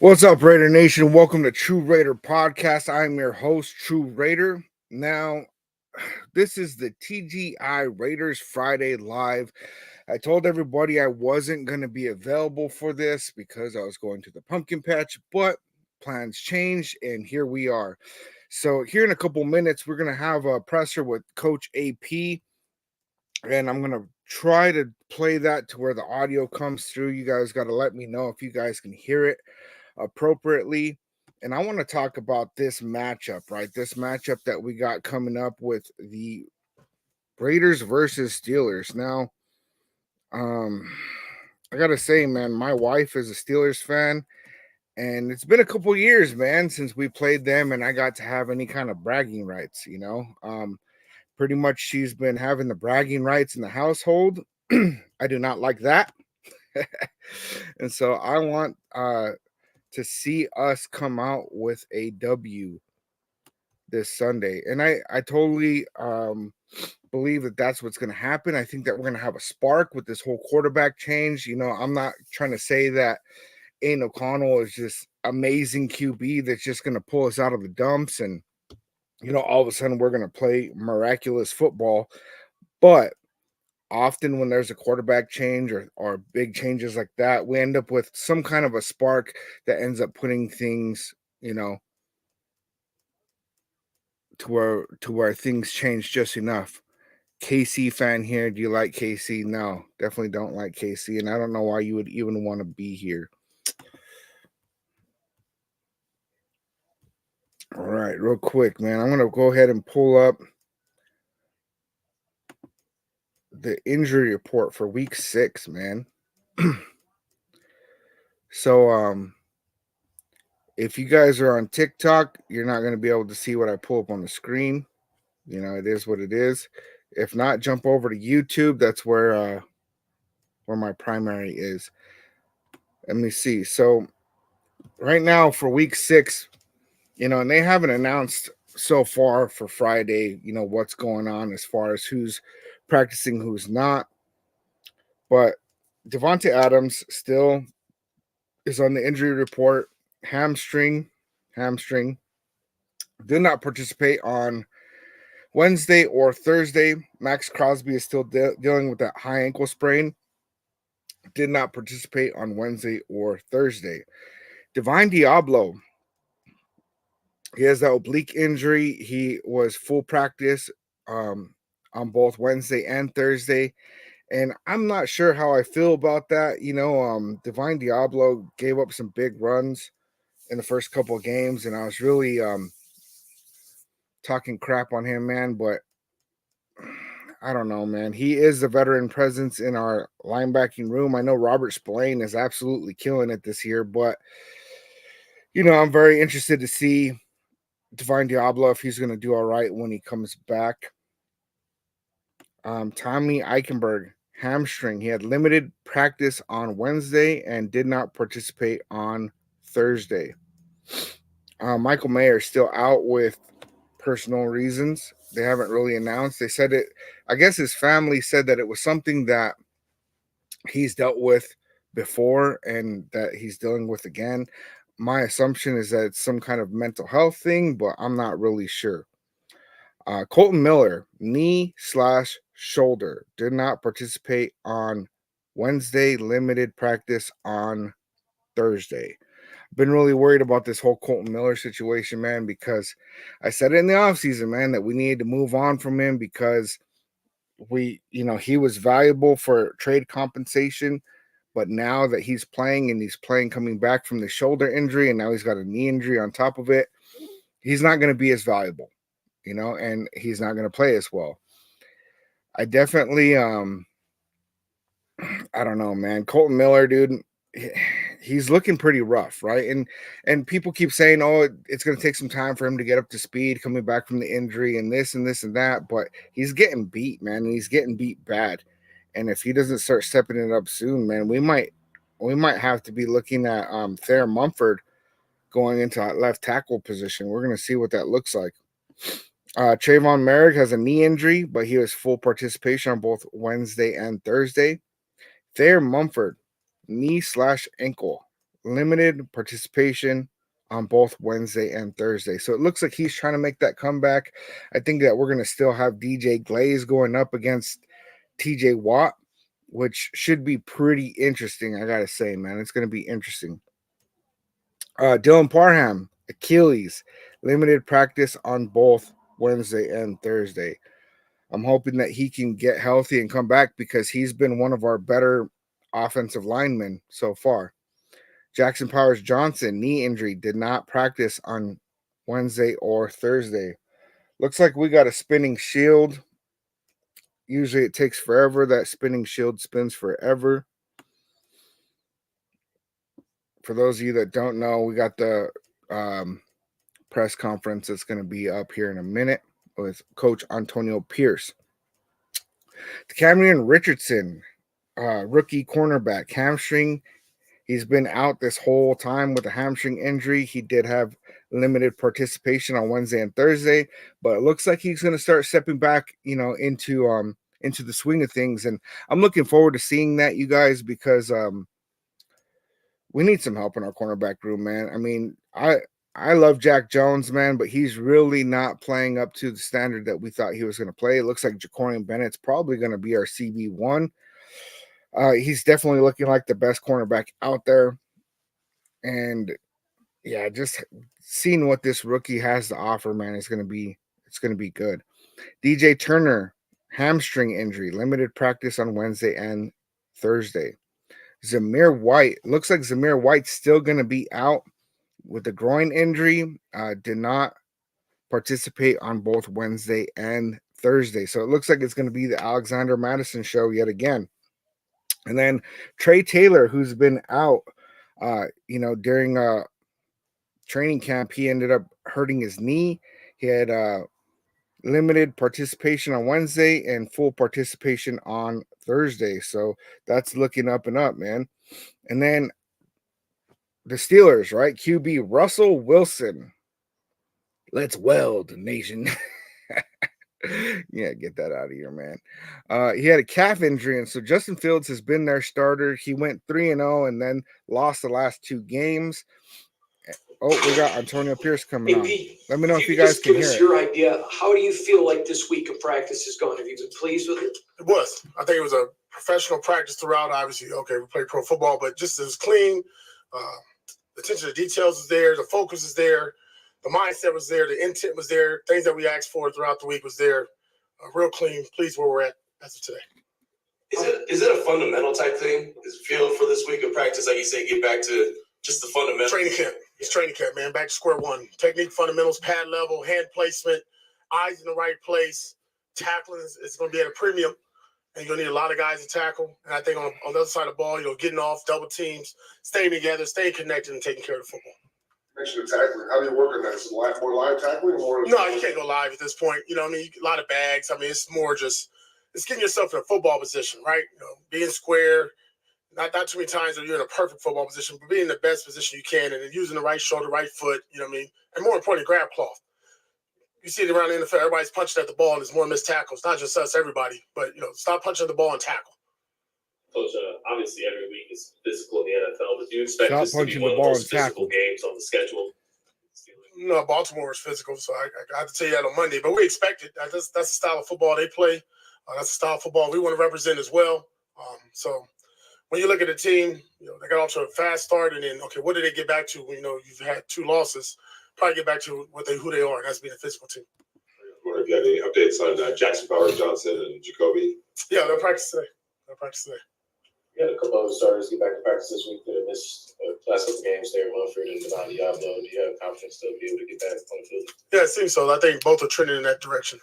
What's up, Raider Nation? Welcome to TRU Raider Podcast. I'm your host, TRU Raider. Now, this is the TGI Raiders Friday Live. I told everybody I wasn't going to be available for this because I was going to the pumpkin patch, but plans changed, and here we are. So, here in a couple minutes, we're going to have a presser with Coach AP, and I'm going to try to play that to where the audio comes through. You guys got to let me know if you guys can hear it appropriately. And I want to talk about this matchup, right? This matchup that we got coming up with the Raiders versus Steelers. Now, I gotta say, man, my wife is a Steelers fan, and it's been a couple years, man, since we played them, and I got to have any kind of bragging rights. Pretty much she's been having the bragging rights in the household. I do not like that, and so I want to see us come out with a W this Sunday. And I totally believe that that's what's going to happen. I think that we're going to have a spark with this whole quarterback change. I'm not trying to say that Aiden O'Connell is just amazing QB that's just going to pull us out of the dumps and, all of a sudden we're going to play miraculous football. But often when there's a quarterback change or big changes like that, we end up with some kind of a spark that ends up putting things, to where things change just enough. KC fan here. Do you like KC? No, definitely don't like KC, and I don't know why you would even want to be here. All right, real quick, man. I'm gonna go ahead and pull up the injury report for week 6, man. So if you guys are on TikTok, you're not gonna be able to see what I pull up on the screen. It is what it is. If not, jump over to YouTube. That's where my primary is. Let me see. So right now for week 6, and they haven't announced so far for Friday, what's going on as far as who's practicing, who's not. But Devontae Adams still is on the injury report. Hamstring. Did not participate on Wednesday or Thursday. Max Crosby is still dealing with that high ankle sprain. Did not participate on Wednesday or Thursday. Divine Diablo, he has that oblique injury. He was full practice on both Wednesday and Thursday. And I'm not sure how I feel about that. Divine Diablo gave up some big runs in the first couple of games, and I was really talking crap on him, man. But I don't know, man. He is the veteran presence in our linebacking room. I know Robert Spillane is absolutely killing it this year, but I'm very interested to see Divine Diablo if he's going to do all right when he comes back. Tommy Eichenberg, hamstring. He had limited practice on Wednesday and did not participate on Thursday. Michael Mayer still out with personal reasons. They haven't really announced. They said it. I guess his family said that it was something that he's dealt with before and that he's dealing with again. My assumption is that it's some kind of mental health thing, but I'm not really sure. Colton Miller, knee/shoulder, did not participate on Wednesday, limited practice on Thursday. Been really worried about this whole Colton Miller situation, man, because I said it in the offseason, man, that we needed to move on from him because he was valuable for trade compensation. But now that he's playing coming back from the shoulder injury, and now he's got a knee injury on top of it, he's not going to be as valuable, and he's not going to play as well. I definitely, I don't know, man. Colton Miller, dude, he's looking pretty rough, right? And people keep saying, oh, it's going to take some time for him to get up to speed coming back from the injury and this and this and that. But he's getting beat, man, and he's getting beat bad. And if he doesn't start stepping it up soon, man, we might have to be looking at Thayer Mumford going into that left tackle position. We're going to see what that looks like. Trayvon Merrick has a knee injury, but he was full participation on both Wednesday and Thursday. Thayer Mumford, knee/ankle. limited participation on both Wednesday and Thursday. So it looks like he's trying to make that comeback. I think that we're going to still have DJ Glaze going up against TJ Watt, which should be pretty interesting. I got to say, man, it's going to be interesting. Dylan Parham, Achilles, limited practice on both Wednesday and Thursday. I'm hoping that he can get healthy and come back because he's been one of our better offensive linemen so far. Jackson Powers Johnson, knee injury, did not practice on Wednesday or Thursday. Looks like we got a spinning shield. Usually it takes forever. That spinning shield spins forever. For those of you that don't know, we got the press conference that's going to be up here in a minute with Coach Antonio Pierce. Cameron Richardson, rookie cornerback, hamstring. He's been out this whole time with a hamstring injury. He did have limited participation on Wednesday and Thursday, but it looks like he's going to start stepping back, into the swing of things. And I'm looking forward to seeing that, you guys, because we need some help in our cornerback room, man. I mean, I love Jack Jones, man, but he's really not playing up to the standard that we thought he was going to play. It looks like Jacorian Bennett's probably going to be our CB1. He's definitely looking like the best cornerback out there. And yeah, just seeing what this rookie has to offer, man, it's going to be good. DJ Turner, hamstring injury, limited practice on Wednesday and Thursday. Zamir White, looks like Zamir White's still going to be out with a groin injury. Did not participate on both Wednesday and Thursday. So it looks like it's going to be the Alexander Madison show yet again. And then Trey Taylor, who's been out, during training camp, he ended up hurting his knee. He had limited participation on Wednesday and full participation on Thursday. So that's looking up and up, man. And then the Steelers, right? QB Russell Wilson. Let's weld, nation. Yeah, get that out of here, man. He had a calf injury, and so Justin Fields has been their starter. He went 3-0 and then lost the last 2 games. Oh, we got Antonio Pierce coming on. Let me know if you guys can hear it. Give us your idea. How do you feel like this week of practice has gone? Have you been pleased with it? It was. I think it was a professional practice throughout. Obviously, okay, we play pro football, but just as clean. The attention to details is there. The focus is there. The mindset was there. The intent was there. Things that we asked for throughout the week was there. Real clean. Pleased where we're at as of today. Is it a fundamental type thing? Is feel for this week of practice, like you say, get back to just the fundamentals? Training camp. It's training camp, man. Back to square one. Technique, fundamentals, pad level, hand placement, eyes in the right place. Tackling is going to be at a premium. And you're going to need a lot of guys to tackle. And I think on the other side of the ball, getting off, double teams, staying together, staying connected, and taking care of the football. Mention the tackling. How do you work on that? Is it more live tackling? Or no, you can't go live at this point. A lot of bags. I mean, it's more just it's getting yourself in a football position, right? Being square. Not too many times that you're in a perfect football position, but being in the best position you can and then using the right shoulder, right foot, and more importantly, grab cloth. You see it around the NFL, everybody's punching at the ball and there's more missed tackles. Not just us, everybody, but, stop punching at the ball and tackle. Coach, obviously every week is physical in the NFL, but do you expect this to be one of the most physical games on the schedule? No, Baltimore is physical, so I have to tell you that on Monday, but we expect it. That's the style of football they play. That's the style of football we want to represent as well. So when you look at the team, they got off to a fast start, and then, okay, what did they get back to when, you've had 2 losses? Probably get back to who they are, and that's being a physical team. I wonder if you have any updates on Jackson Powers Johnson and Jacoby? Yeah, they'll practice today. We had a couple other starters get back to practice this week that have missed last couple games there, Wilfred and Devon Diablo. Do you have confidence to be able to get back on the field? Yeah, it seems so. I think both are trending in that direction.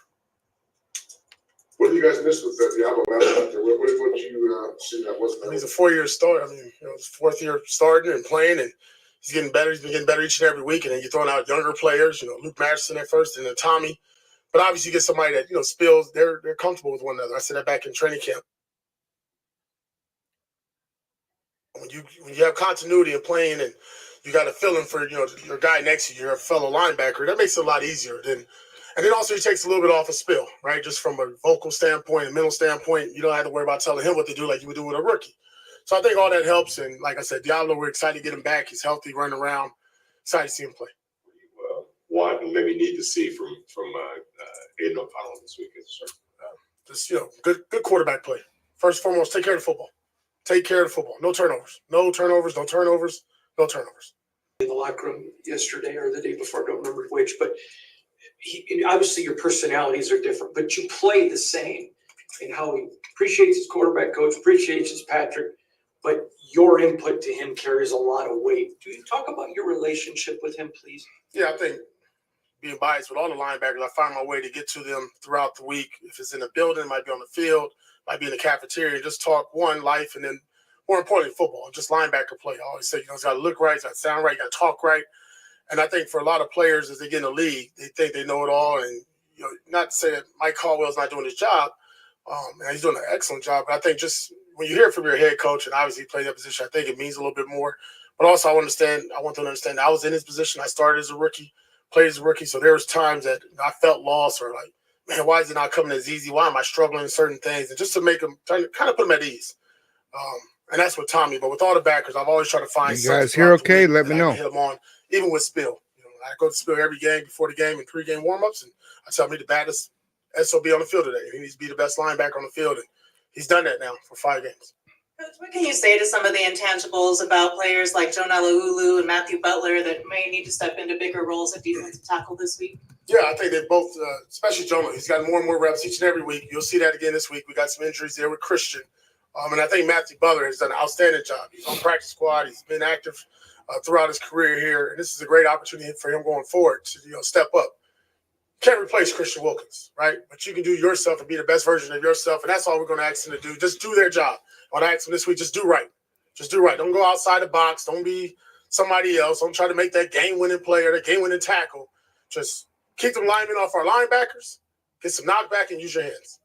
What did you guys miss with Diablo last night? What did you see that wasn't there? He's a 4-year start. I mean, his 4th year starting and playing, and he's getting better. He's been getting better each and every week, and then you're throwing out younger players, Luke Matterson at first and then Tommy. But obviously you get somebody that, spills, they're comfortable with one another. I said that back in training camp. When you have continuity of playing and you got a feeling for, your guy next to you, your fellow linebacker, that makes it a lot easier. And then also he takes a little bit off a spill, right? Just from a vocal standpoint, a mental standpoint, you don't have to worry about telling him what to do like you would do with a rookie. So I think all that helps. And like I said, Diallo, we're excited to get him back. He's healthy, running around. Excited to see him play. Want and maybe need to see from Aiden O'Connell this week? Just good quarterback play. First and foremost, take care of the football. Take care of the football. No turnovers. No turnovers. No turnovers. No turnovers. In the locker room yesterday or the day before, I don't remember which, but obviously your personalities are different, but you play the same. And how he appreciates his quarterback coach, appreciates his Patrick, but your input to him carries a lot of weight. Do you talk about your relationship with him, please? Yeah, I think being biased with all the linebackers, I find my way to get to them throughout the week. If it's in the building, it might be on the field, might be in the cafeteria, just talk life, and then more importantly, football, just linebacker play. I always say, it's got to look right, it's got to sound right, you got to talk right. And I think for a lot of players, as they get in the league, they think they know it all. And, not to say that Mike Caldwell's not doing his job, and he's doing an excellent job, but I think just when you hear it from your head coach, and obviously he played that position, I think it means a little bit more. But also I want them to understand I was in his position. I started as a rookie, played as a rookie. So there was times that I felt lost or like, man, why is it not coming as easy? Why am I struggling in certain things? And just to make them kind of put them at ease. And that's with Tommy. But with all the backers, I've always tried to find you guys here okay? Let me know. Hit them on, even with Spill. I go to Spill every game before the game and pregame warmups, and I tell him he's the baddest SOB on the field today. He needs to be the best linebacker on the field, and he's done that now for 5 games. Coach, what can you say to some of the intangibles about players like Jonah Laulu and Matthew Butler that may need to step into bigger roles at defensive tackle this week? Yeah, I think they both, especially Jonah, he's got more and more reps each and every week. You'll see that again this week. We got some injuries there with Christian. And I think Matthew Butler has done an outstanding job. He's on practice squad. He's been active throughout his career here. And this is a great opportunity for him going forward to step up. Can't replace Christian Wilkins, right? But you can do yourself and be the best version of yourself. And that's all we're going to ask them to do. Just do their job. When I ask them this week, just do right. Just do right. Don't go outside the box. Don't be somebody else. Don't try to make that game-winning play or that game-winning tackle. Just keep them linemen off our linebackers, get some knockback, and use your hands.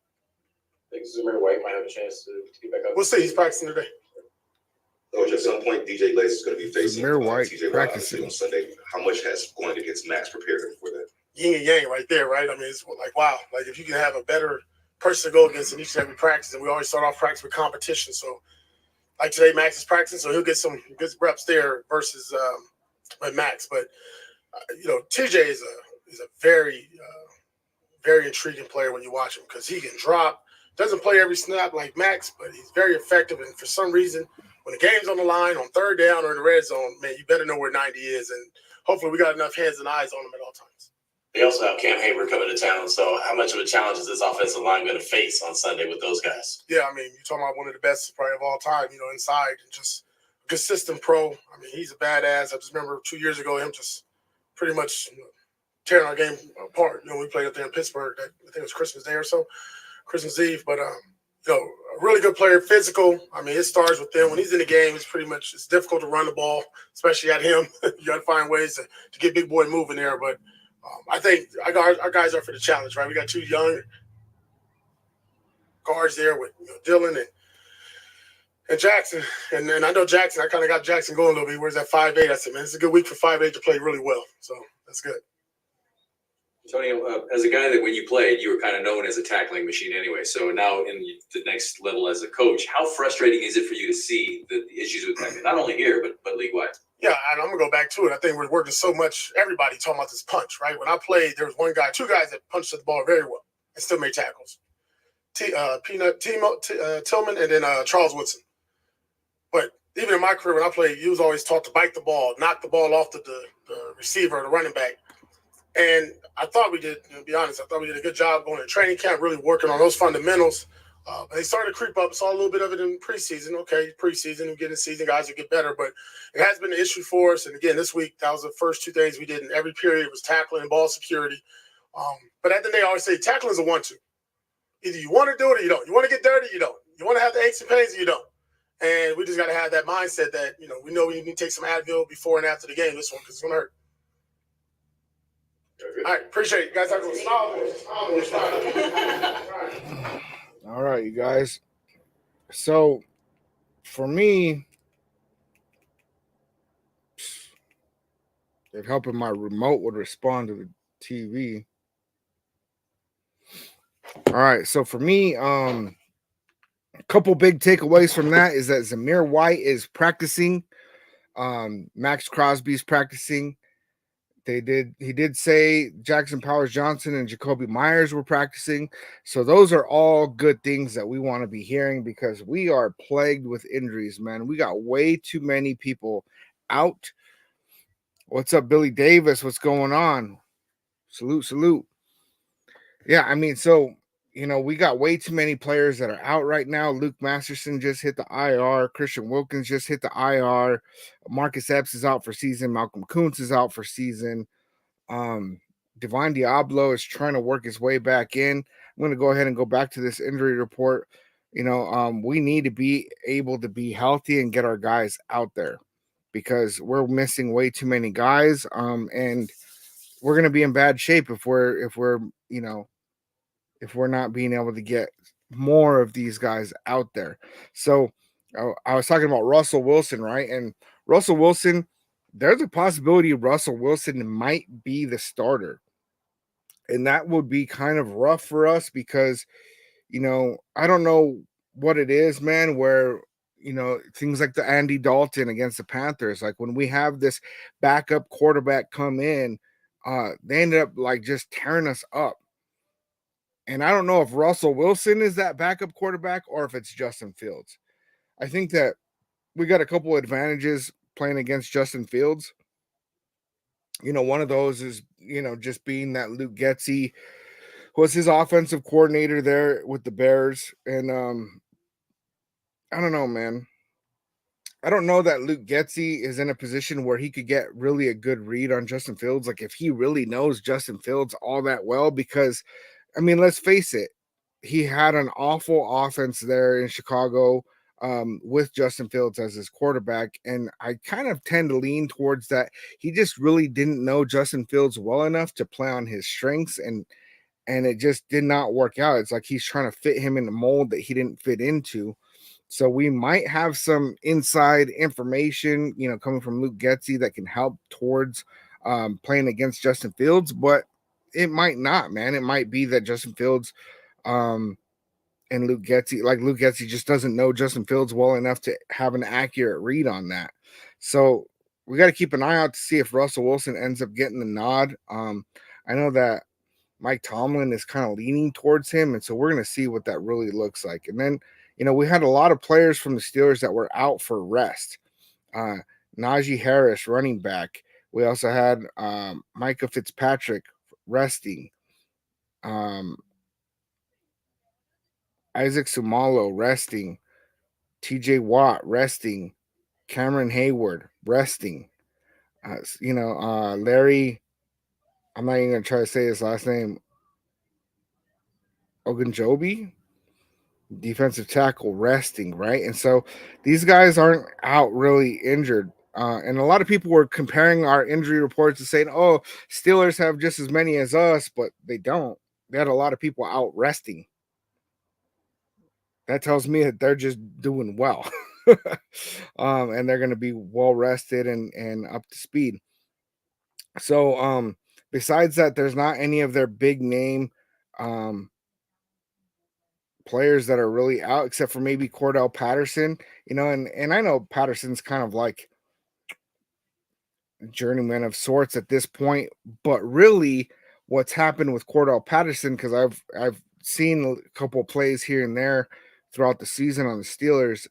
I think Zamir White might have a chance to get back up. We'll see. He's practicing today. Coach, at some point, DJ Glaze is going to be facing White TJ practicing on Sunday. How much has going against Max prepared him for that? Yin and yang right there, right? I mean, it's like, wow. Like, if you can have a better person to go against in each and every practice, and we always start off practice with competition. So, like today, Max is practicing, so he'll get some good reps there versus with Max. But, TJ is a very, very intriguing player when you watch him because he can drop. Doesn't play every snap like Max, but he's very effective. And for some reason, when the game's on the line, on third down or in the red zone, man, you better know where 90 is. And hopefully we got enough hands and eyes on him at all times. They also have Cam Hayward coming to town. So how much of a challenge is this offensive line going to face on Sunday with those guys? Yeah, I mean, you're talking about one of the best probably of all time, inside and just consistent pro. I mean, he's a badass. I just remember 2 years ago him just pretty much tearing our game apart. We played up there in Pittsburgh. I think it was Christmas Day or so. Christmas Eve, but a really good player, physical. I mean, it starts with them. When he's in the game, it's difficult to run the ball, especially at him. You got to find ways to get big boy moving there. But I think our guys are for the challenge, right? We got 2 young guards there with Dylan and Jackson. And I know Jackson, I kind of got Jackson going a little bit. Where's that 5'8"? I said, man, it's a good week for 5'8" to play really well. So that's good. Tony, as a guy that when you played, you were kind of known as a tackling machine anyway. So now in the next level as a coach, how frustrating is it for you to see the issues with tackling, not only here, but league-wide? Yeah, and I'm going to go back to it. I think we're working so much, everybody talking about this punch, right? When I played, there was 2 guys that punched the ball very well and still made tackles. Tillman and then Charles Woodson. But even in my career, when I played, you was always taught to bite the ball, knock the ball off the receiver or the running back. And I thought we did, to be honest, a good job going to training camp, really working on those fundamentals. But they started to creep up. Saw a little bit of it in preseason. Okay, preseason, and getting season, guys will get better. But it has been an issue for us. And again, this week, that was the first 2 things we did in every period was tackling and ball security. But at the end, they always say tackling is a 1-2. Either you want to do it or you don't. You want to get dirty, you don't. You want to have the aches and pains, or you don't. And we just got to have that mindset that, we know we need to take some Advil before and after the game, this one, because it's going to hurt. All right, appreciate it. You guys have a smile. All right, you guys. So, for me, if helping my remote would respond to the TV. All right, so for me, A couple big takeaways from that is that Zamir White is practicing. Max Crosby's practicing. He did say Jackson Powers Johnson and Jacoby Myers were practicing. So those are all good things that we want to be hearing because we are plagued with injuries, man. We got way too many people out. What's up, Billy Davis? What's going on? Salute. Yeah, I mean, so we got way too many players that are out right now. Luke Masterson just hit the IR. Christian Wilkins just hit the IR. Marcus Epps is out for season. Malcolm Kuntz is out for season. Divine Diablo is trying to work his way back in. I'm going to go ahead and go back to this injury report. We need to be able to be healthy and get our guys out there because we're missing way too many guys. And we're going to be in bad shape if we're not being able to get more of these guys out there. So I was talking about Russell Wilson, right? And Russell Wilson, there's a possibility Russell Wilson might be the starter. And that would be kind of rough for us because, I don't know what it is, man, where, things like the Andy Dalton against the Panthers, like when we have this backup quarterback come in, they ended up like just tearing us up. And I don't know if Russell Wilson is that backup quarterback or if it's Justin Fields. I think that we got a couple advantages playing against Justin Fields. One of those is, just being that Luke Getsy was his offensive coordinator there with the Bears. And I don't know, man. I don't know that Luke Getsy is in a position where he could get really a good read on Justin Fields. Like if he really knows Justin Fields all that well, because I mean, let's face it, he had an awful offense there in Chicago with Justin Fields as his quarterback. And I kind of tend to lean towards that. He just really didn't know Justin Fields well enough to play on his strengths. And it just did not work out. It's like he's trying to fit him in the mold that he didn't fit into. So we might have some inside information, coming from Luke Getsy that can help towards playing against Justin Fields, but it might not, man. It might be that Justin Fields and Luke Getsy just doesn't know Justin Fields well enough to have an accurate read on that. So we got to keep an eye out to see if Russell Wilson ends up getting the nod. I know that Mike Tomlin is kind of leaning towards him, and so we're going to see what that really looks like. And then, we had a lot of players from the Steelers that were out for rest. Najee Harris, running back. We also had Micah Fitzpatrick resting. Isaac Sumalo resting. TJ Watt resting. Cameron Hayward resting. Larry, I'm not even going to try to say his last name. Ogunjobi, defensive tackle, resting, right? And so these guys aren't out really injured. And a lot of people were comparing our injury reports and saying, oh, Steelers have just as many as us, but they don't. They had a lot of people out resting. That tells me that they're just doing well. And they're going to be well rested and up to speed. So besides that, there's not any of their big name players that are really out, except for maybe Cordell Patterson, and I know Patterson's kind of like journeyman of sorts at this point, but really what's happened with Cordell Patterson, because I've seen a couple of plays here and there throughout the season on the Steelers.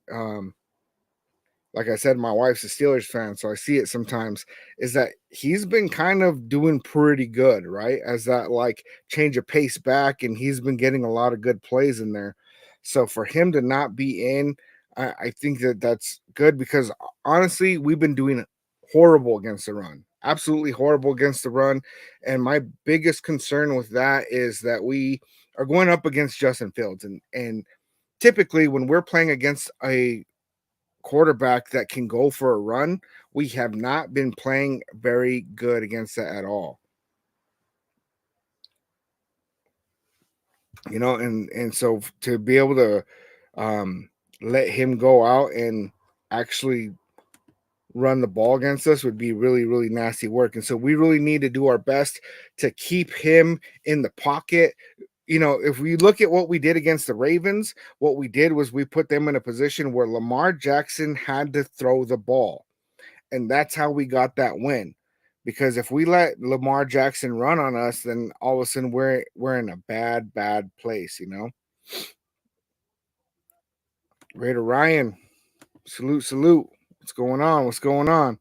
Like I said, my wife's a Steelers fan, so I see it sometimes, is that he's been kind of doing pretty good, right? As that like change of pace back, and he's been getting a lot of good plays in there. So for him to not be in, I think that's good because honestly, we've been doing horrible against the run. Absolutely horrible against the run. And my biggest concern with that is that we are going up against Justin Fields. And typically when we're playing against a quarterback that can go for a run, we have not been playing very good against that at all. And so to be able to let him go out and actually run the ball against us would be really, really nasty work. And so we really need to do our best to keep him in the pocket, if we look at what we did against the Ravens, what we did was we put them in a position where Lamar Jackson had to throw the ball. And that's how we got that win. Because if we let Lamar Jackson run on us, then all of a sudden we're in a bad place, Raider Ryan, salute. What's going on?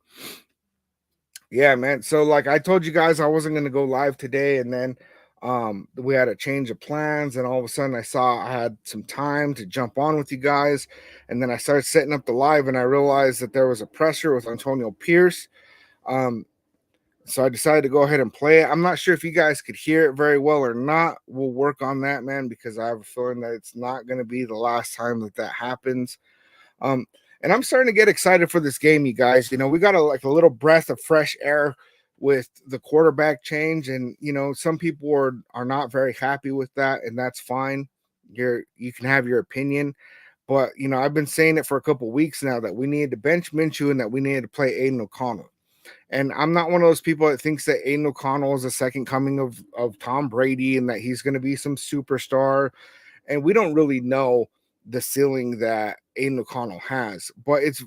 Yeah, man. So like I told you guys I wasn't going to go live today, and then we had a change of plans, and all of a sudden I saw I had some time to jump on with you guys, and then I started setting up the live, and I realized that there was a pressure with Antonio Pierce. So I decided to go ahead and play it. I'm not sure if you guys could hear it very well or not. We'll work on that, man, because I have a feeling that it's not going to be the last time that happens. And I'm starting to get excited for this game, you guys. We got a little breath of fresh air with the quarterback change, and some people are not very happy with that, and that's fine. You can have your opinion, but I've been saying it for a couple weeks now that we needed to bench Minshew and that we needed to play Aiden O'Connell. And I'm not one of those people that thinks that Aiden O'Connell is a second coming of Tom Brady and that he's going to be some superstar. And we don't really know the ceiling that Aiden O'Connell has. But it's,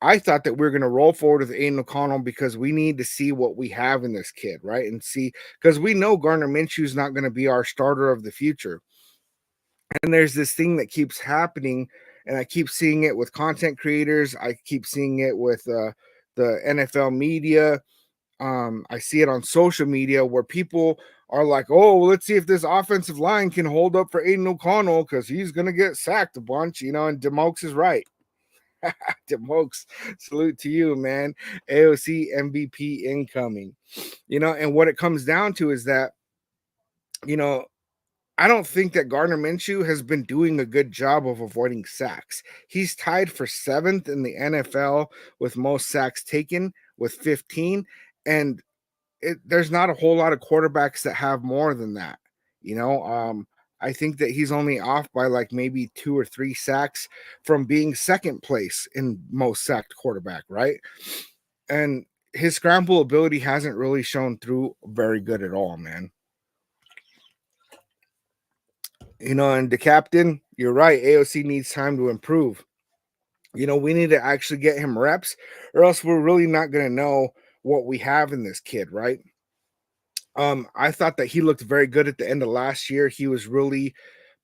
I thought that we are going to roll forward with Aiden O'Connell because we need to see what we have in this kid, right? And see, because we know Gardner Minshew is not going to be our starter of the future. And there's this thing that keeps happening, and I keep seeing it with content creators. I keep seeing it with the NFL media. I see it on social media where people are like, oh, let's see if this offensive line can hold up for Aiden O'Connell because he's going to get sacked a bunch, and Demokes is right. Demokes, salute to you, man. AOC MVP incoming. And what it comes down to is that, I don't think that Gardner Minshew has been doing a good job of avoiding sacks. He's tied for 7th in the NFL with most sacks taken with 15. And there's not a whole lot of quarterbacks that have more than that. I think that he's only off by like maybe 2 or 3 sacks from being second place in most sacked quarterback, right? And his scramble ability hasn't really shown through very good at all, man. And the captain, you're right. AOC needs time to improve. We need to actually get him reps, or else we're really not going to know what we have in this kid, right? I thought that he looked very good at the end of last year. He was really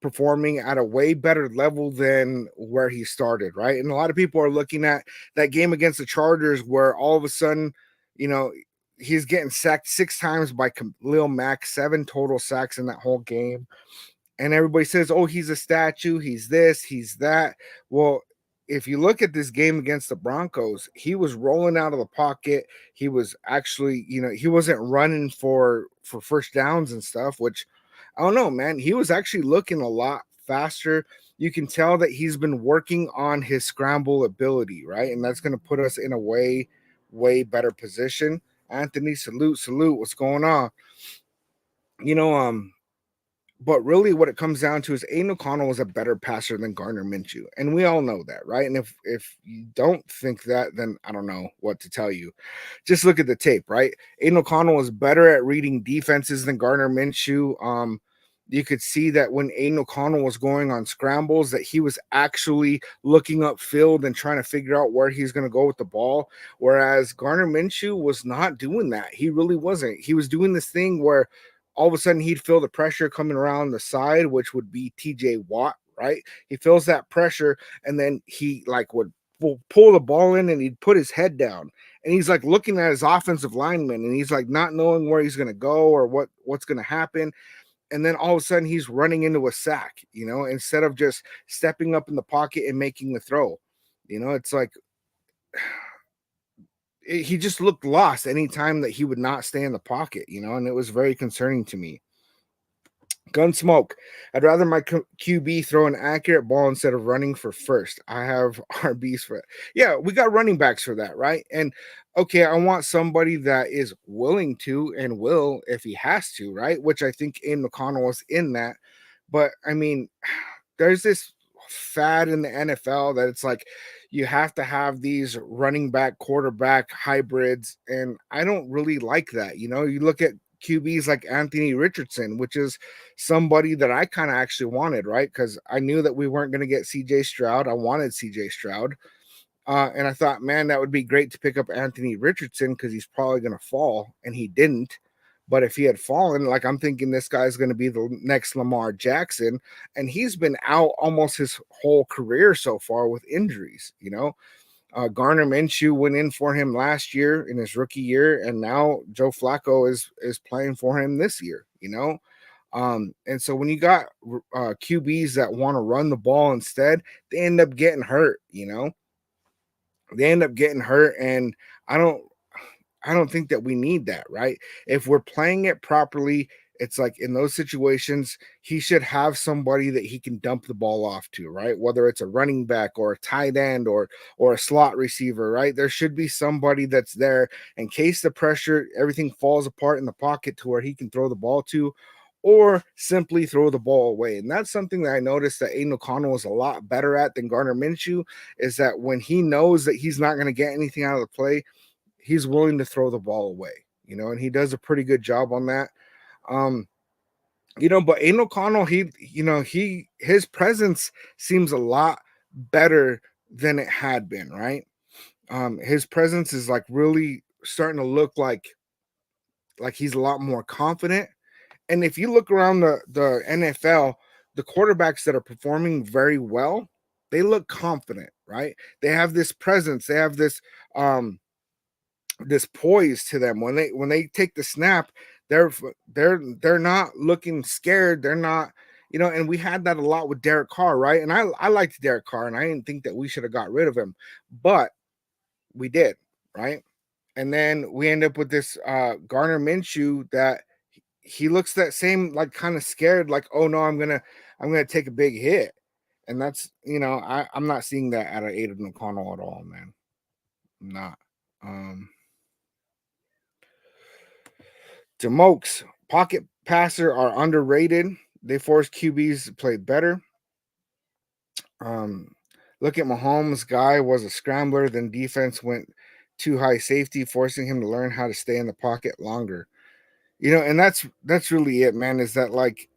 performing at a way better level than where he started, right? And a lot of people are looking at that game against the Chargers where all of a sudden, he's getting sacked 6 times by Khalil Mack, 7 total sacks in that whole game. And everybody says, oh, he's a statue, he's this, he's that. Well, if you look at this game against the Broncos, he was rolling out of the pocket. He was actually, he wasn't running for first downs and stuff, which I don't know, man. He was actually looking a lot faster. You can tell that he's been working on his scramble ability, right? And that's going to put us in a way better position. Anthony, salute. What's going on? But really what it comes down to is Aiden O'Connell is a better passer than Gardner Minshew. And we all know that, right? And if you don't think that, then I don't know what to tell you. Just look at the tape, right? Aiden O'Connell is better at reading defenses than Gardner Minshew. You could see that when Aiden O'Connell was going on scrambles that he was actually looking upfield and trying to figure out where he's going to go with the ball. Whereas Gardner Minshew was not doing that. He really wasn't. He was doing this thing where all of a sudden he'd feel the pressure coming around the side, which would be TJ Watt, right? He feels that pressure, and then he would pull the ball in and he'd put his head down. And he's like looking at his offensive lineman and he's like not knowing where he's going to go or what's going to happen. And then all of a sudden he's running into a sack, instead of just stepping up in the pocket and making the throw. It's like he just looked lost anytime that he would not stay in the pocket, and it was very concerning to me. Gunsmoke. I'd rather my QB throw an accurate ball instead of running for first. I have RBs for it. Yeah, we got running backs for that, right? And okay, I want somebody that is willing to and will if he has to, right? Which I think Aiden O'Connell is in that. But I mean, there's this fad in the NFL that it's like you have to have these running back quarterback hybrids, and I don't really like that. You look at QBs like Anthony Richardson, which is somebody that I kind of actually wanted, right? Because I knew that we weren't going to get CJ Stroud. I wanted CJ Stroud. And I thought, man, that would be great to pick up Anthony Richardson because he's probably going to fall, and he didn't. But if he had fallen, like, I'm thinking this guy's going to be the next Lamar Jackson, and he's been out almost his whole career so far with injuries, you know. Garner Minshew went in for him last year in his rookie year, and now Joe Flacco is playing for him this year, you know. And so when you got QBs that want to run the ball instead, they end up getting hurt, you know. They end up getting hurt, and I don't think that we need that, right? If we're playing it properly, it's like in those situations, he should have somebody that he can dump the ball off to, right? Whether it's a running back or a tight end or a slot receiver, right? There should be somebody that's there in case the pressure, everything falls apart in the pocket to where he can throw the ball to, or simply throw the ball away. And that's something that I noticed that Aiden O'Connell is a lot better at than Garner Minshew, is that when he knows that he's not going to get anything out of the play, he's willing to throw the ball away, you know, and he does a pretty good job on that. You know, but Aiden O'Connell, his presence seems a lot better than it had been, right? His presence is like really starting to look like he's a lot more confident. And if you look around the NFL, the quarterbacks that are performing very well, they look confident, right? They have this presence, they have this poise to them. When they take the snap, they're not looking scared. They're not, you know, and we had that a lot with Derek Carr, right? And I liked Derek Carr, and I didn't think that we should have got rid of him, but we did, right? And then we end up with this Garner Minshew that he looks that same, like, kind of scared, like, oh no, I'm gonna take a big hit. And that's, you know, I'm not seeing that out of Aiden O'Connell at all, man. I'm not. Demokes, pocket passer are underrated. They force QBs to play better. Look at Mahomes. Guy was a scrambler, then defense went too high safety, forcing him to learn how to stay in the pocket longer. You know, and that's really it, man, is that, like,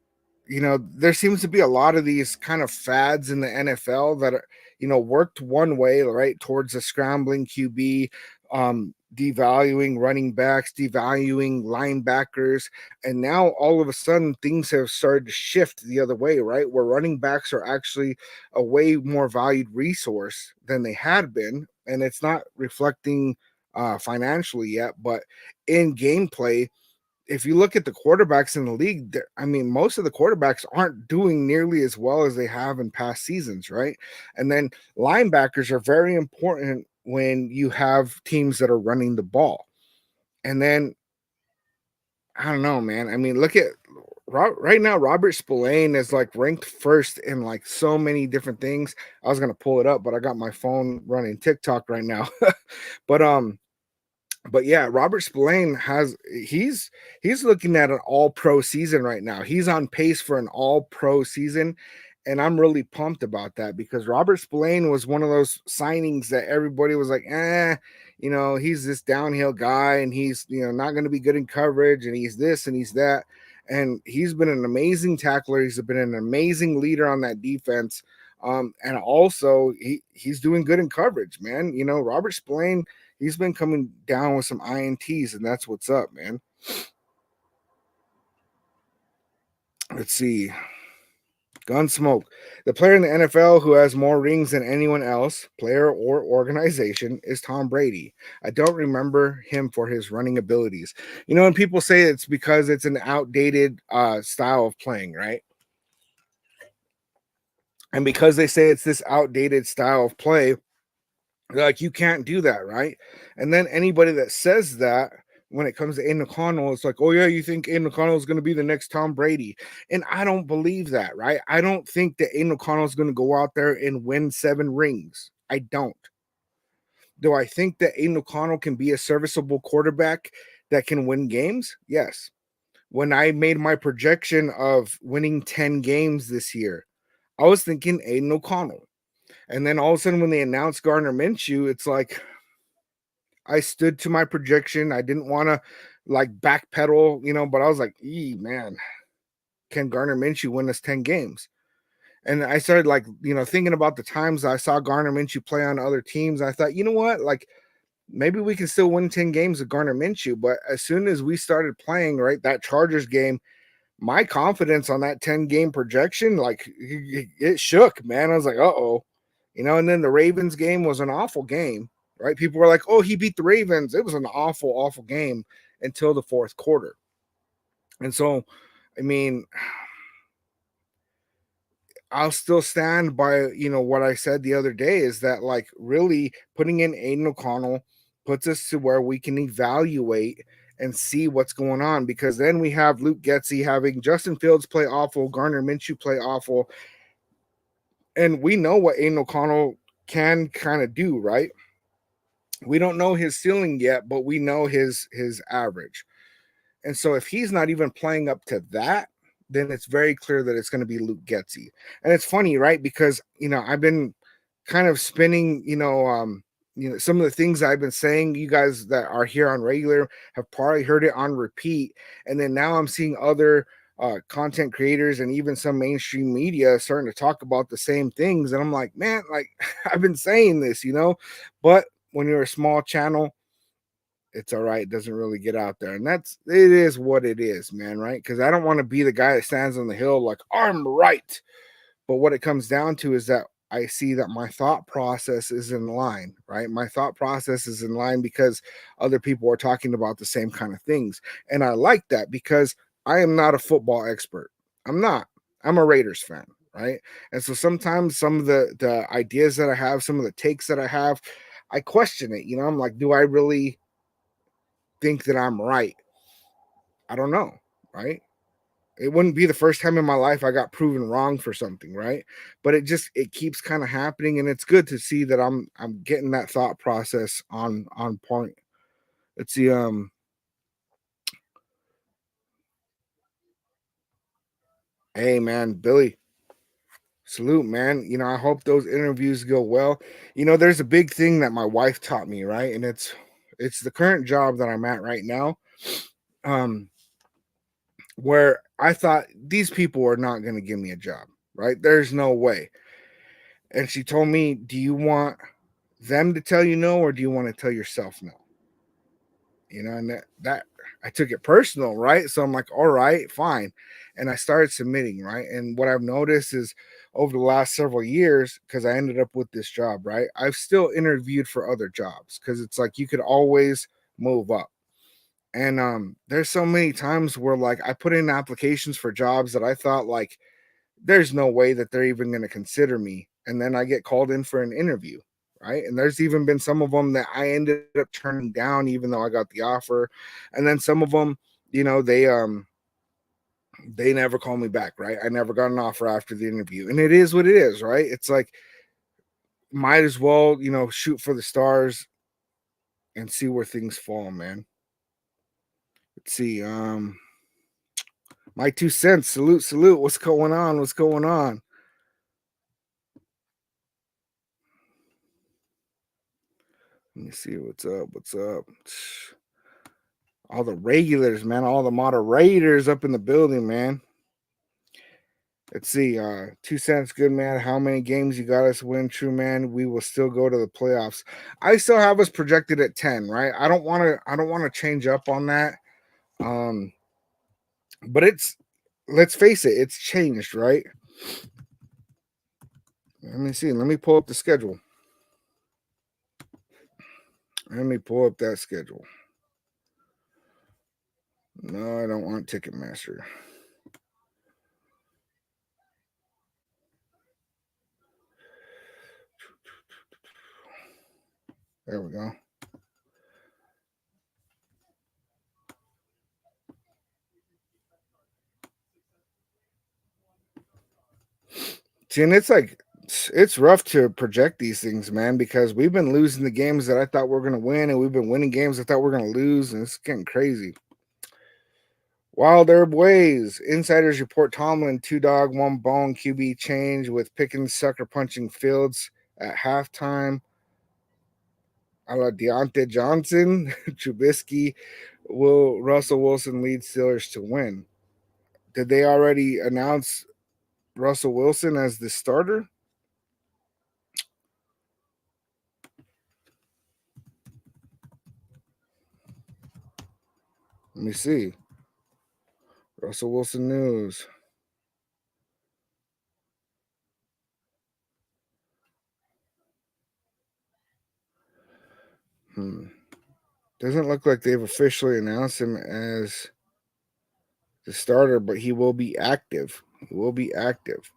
you know, there seems to be a lot of these kind of fads in the NFL that are, you know, worked one way, right, towards a scrambling QB, devaluing running backs, devaluing linebackers, and now all of a sudden things have started to shift the other way, right, where running backs are actually a way more valued resource than they had been, and it's not reflecting financially yet, but in gameplay. If you look at the quarterbacks in the league, I mean, most of the quarterbacks aren't doing nearly as well as they have in past seasons, right? And then linebackers are very important when you have teams that are running the ball. And then, I don't know, man. I mean, look at right now, Robert Spillane is like ranked first in like so many different things. I was going to pull it up, but I got my phone running TikTok right now. But yeah, Robert Spillane he's looking at an all-pro season right now. He's on pace for an all-pro season, and I'm really pumped about that because Robert Spillane was one of those signings that everybody was like, you know, he's this downhill guy, and he's, you know, not going to be good in coverage, and he's this and he's that. And he's been an amazing tackler. He's been an amazing leader on that defense. And also he's doing good in coverage, man. You know, Robert Spillane, he's been coming down with some INTs, and that's what's up, man. Let's see. Gunsmoke. The player in the NFL who has more rings than anyone else, player or organization, is Tom Brady. I don't remember him for his running abilities. You know, when people say it's because it's an outdated style of playing, right? And because they say it's this outdated style of play, like, you can't do that, right? And then anybody that says that when it comes to Aiden O'Connell, it's like, oh yeah, you think Aiden O'Connell is going to be the next Tom Brady? And I don't believe that, right? I don't think that Aiden O'Connell is going to go out there and win 7 rings. I don't. Do I think that Aiden O'Connell can be a serviceable quarterback that can win games? Yes. When I made my projection of winning 10 games this year, I was thinking Aiden O'Connell. And then all of a sudden when they announced Garner Minshew, it's like I stood to my projection. I didn't want to like backpedal, but I was like, man, can Gardner Minshew win us 10 games? And I started like, thinking about the times I saw Gardner Minshew play on other teams. I thought, you know what, like maybe we can still win 10 games with Gardner Minshew. But as soon as we started playing, right, that Chargers game, my confidence on that 10-game projection, like it shook, man. I was like, uh-oh. And then the Ravens game was an awful game, right? People were like, oh, he beat the Ravens. It was an awful, awful game until the fourth quarter. And so, I mean, I'll still stand by, what I said the other day is that, like, really putting in Aiden O'Connell puts us to where we can evaluate and see what's going on, because then we have Luke Getsy having Justin Fields play awful, Gardner Minshew play awful, and we know what Aiden O'Connell can kind of do, right? We don't know his ceiling yet, but we know his average. And so if he's not even playing up to that, then it's very clear that it's going to be Luke Getsy. And it's funny, right? Because, I've been kind of spinning, some of the things I've been saying, you guys that are here on regular have probably heard it on repeat. And then now I'm seeing other content creators and even some mainstream media starting to talk about the same things. And I'm like, man, like I've been saying this, but when you're a small channel, it's all right. It doesn't really get out there. And it is what it is, man, right? Because I don't want to be the guy that stands on the hill like, I'm right. But what it comes down to is that I see that my thought process is in line, right? My thought process is in line because other people are talking about the same kind of things. And I like that because I am not a football expert. I'm not. I'm a Raiders fan, right? And so sometimes some of the ideas that I have, some of the takes that I have, I question it. I'm like, do I really think that I'm right? I don't know, right? It wouldn't be the first time in my life I got proven wrong for something, right? But it keeps kind of happening, and it's good to see that I'm getting that thought process on point. Let's see, hey man, Billy, salute, man. I hope those interviews go well. There's a big thing that my wife taught me, right? And it's the current job that I'm at right now. Where I thought these people are not going to give me a job, right? There's no way. And she told me, do you want them to tell you no, or do you want to tell yourself no? And that I took it personal, right? So I'm like, all right, fine. And I started submitting, right? And what I've noticed is over the last several years, because I ended up with this job, right? I've still interviewed for other jobs because it's like you could always move up. And there's so many times where like I put in applications for jobs that I thought like there's no way that they're even going to consider me. And then I get called in for an interview, right? And there's even been some of them that I ended up turning down even though I got the offer. And then some of them, they never call me back, right? I never got an offer after the interview. And it is what it is, right? It's like might as well, shoot for the stars and see where things fall, man. Let's see. My 2 cents. Salute. What's going on? Let me see what's up. All the regulars, man. All the moderators up in the building, man. Let's see. 2 cents, good man. How many games you got us win? True, man. We will still go to the playoffs. I still have us projected at 10, right? I don't want to change up on that. But let's face it, it's changed, right? Let me see. Let me pull up the schedule. Let me pull up that schedule. No, I don't want Ticketmaster. There we go. See, and it's rough to project these things, man, because we've been losing the games that I thought we were going to win, and we've been winning games I thought we were going to lose, and it's getting crazy. Wild Herb Ways. Insiders report Tomlin, 2 dog, 1 bone QB change with Pickens sucker punching Fields at halftime. A la Deontay Johnson, Trubisky Will Russell Wilson lead Steelers to win? Did they already announce Russell Wilson as the starter? Let me see. Russell Wilson news. Doesn't look like they've officially announced him as the starter, but he will be active. He will be active.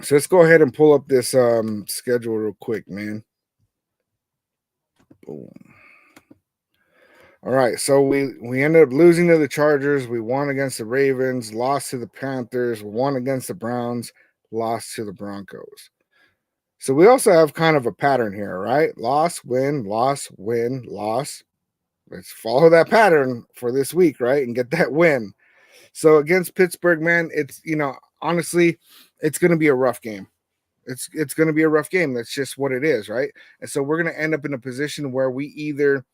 So let's go ahead and pull up this schedule real quick, man. Boom. All right, so we ended up losing to the Chargers. We won against the Ravens, lost to the Panthers, won against the Browns, lost to the Broncos. So we also have kind of a pattern here, right? Loss, win, loss, win, loss. Let's follow that pattern for this week, right? And get that win. So against Pittsburgh, man, it's, honestly, it's going to be a rough game. It's going to be a rough game. That's just what it is, right? And so we're going to end up in a position where we either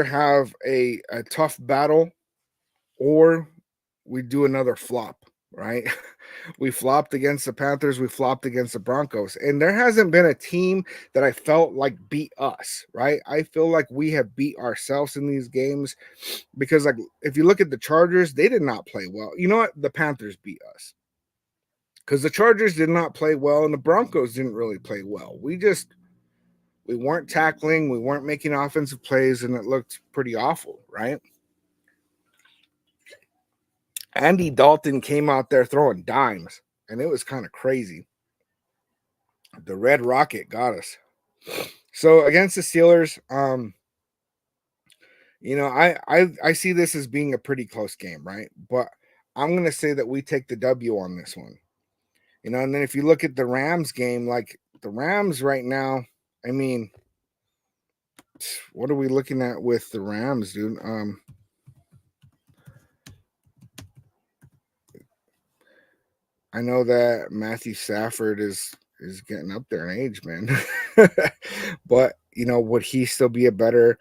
have a tough battle or we do another flop, right? We flopped against the Panthers. We flopped against the Broncos. And there hasn't been a team that I felt like beat us, right? I feel like we have beat ourselves in these games because, like, if you look at the Chargers, they did not play well. You know what? The Panthers beat us because the Chargers did not play well and the Broncos didn't really play well. We weren't tackling. We weren't making offensive plays, and it looked pretty awful, right? Andy Dalton came out there throwing dimes, and it was kind of crazy. The Red Rocket got us. So against the Steelers, I see this as being a pretty close game, right? But I'm going to say that we take the W on this one. And then if you look at the Rams game, like the Rams right now, I mean, what are we looking at with the Rams, dude? I know that Matthew Stafford is getting up there in age, man. But, would he still be a better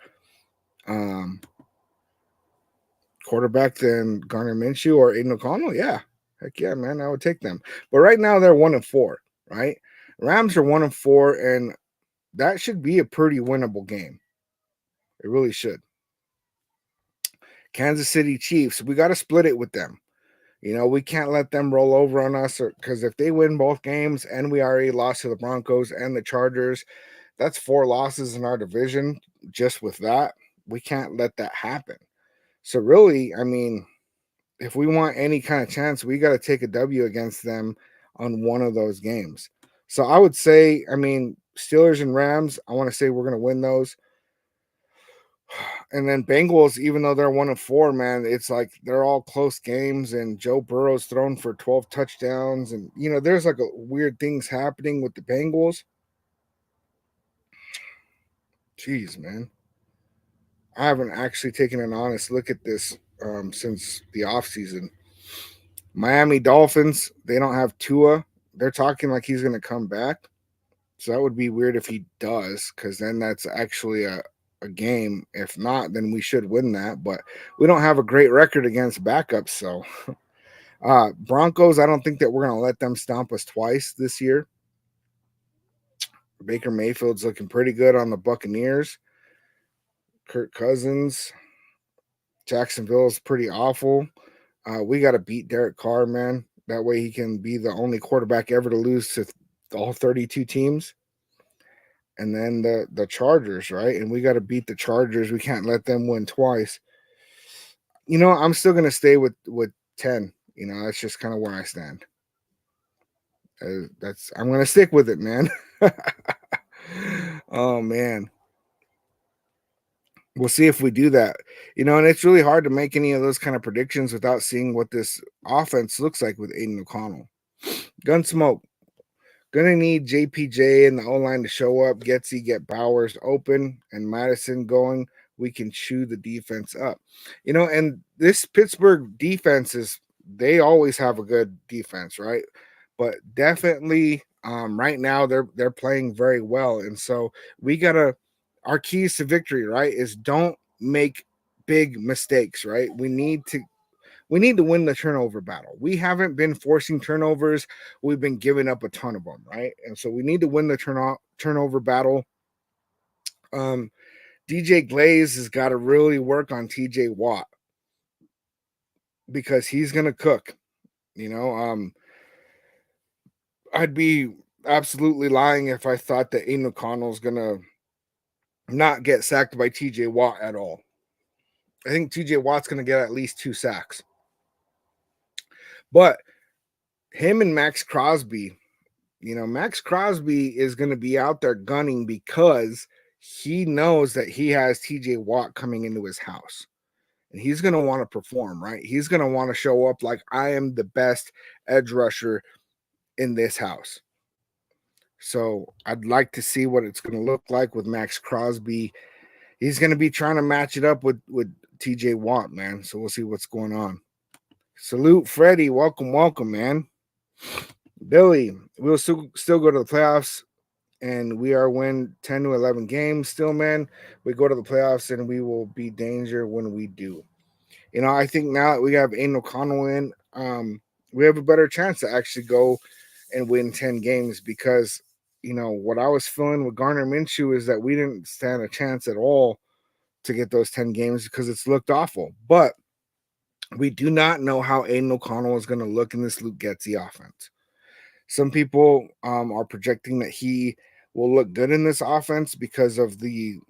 quarterback than Garner Minshew or Aiden O'Connell? Yeah. Heck yeah, man. I would take them. But right now they're 1-4, right? Rams are 1-4, and that should be a pretty winnable game. It really should. Kansas City Chiefs, we got to split it with them. We can't let them roll over on us because if they win both games and we already lost to the Broncos and the Chargers, that's 4 losses in our division just with that. We can't let that happen. So really, I mean, if we want any kind of chance, we got to take a W against them on one of those games. So I would say, I mean, Steelers and Rams, I want to say we're going to win those. And then Bengals, even though they're 1-4, man, it's like they're all close games, and Joe Burrow's thrown for 12 touchdowns, and there's like weird things happening with the Bengals. Jeez, man, I haven't actually taken an honest look at this since the offseason. Miami Dolphins, they don't have Tua. They're talking like he's going to come back, so that would be weird if he does, because then that's actually a game. If not, then we should win that, but we don't have a great record against backups. So Broncos, I don't think that we're going to let them stomp us twice this year. Baker Mayfield's looking pretty good on the Buccaneers. Kirk Cousins, Jacksonville is pretty awful. We got to beat Derek Carr, man. That way he can be the only quarterback ever to lose to all 32 teams. And then the Chargers, right? And we got to beat the Chargers. We can't let them win twice. I'm still going to stay with 10. That's just kind of where I stand. I'm going to stick with it, man. Oh, man. We'll see if we do that. And it's really hard to make any of those kind of predictions without seeing what this offense looks like with Aiden O'Connell. Gunsmoke. Gonna need JPJ and the O-line to show up, get Bowers open and Madison going. We can chew the defense up. And this Pittsburgh defense they always have a good defense, right? but definitely right now they're playing very well. And so our keys to victory, right, is don't make big mistakes, right? We need to win the turnover battle. We haven't been forcing turnovers. We've been giving up a ton of them, right? And so we need to win the turnover battle. DJ Glaze has got to really work on TJ Watt because he's going to cook. I'd be absolutely lying if I thought that Aiden O'Connell is going to not get sacked by TJ Watt at all. I think TJ Watt's going to get at least 2 sacks. But him and Max Crosby, Max Crosby is going to be out there gunning because he knows that he has TJ Watt coming into his house. And he's going to want to perform, right? He's going to want to show up like, I am the best edge rusher in this house. So I'd like to see what it's going to look like with Max Crosby. He's going to be trying to match it up with TJ Watt, man. So we'll see what's going on. Salute, Freddie. Welcome, man. Billy, we'll still go to the playoffs, and we are win 10 to 11 games still, man. We go to the playoffs, and we will be danger when we do. I think now that we have Aiden O'Connell in, we have a better chance to actually go and win 10 games because, what I was feeling with Garner Minshew is that we didn't stand a chance at all to get those 10 games because it's looked awful. But we do not know how Aiden O'Connell is going to look in this Luke Getsy offense. Some people are projecting that he will look good in this offense because of the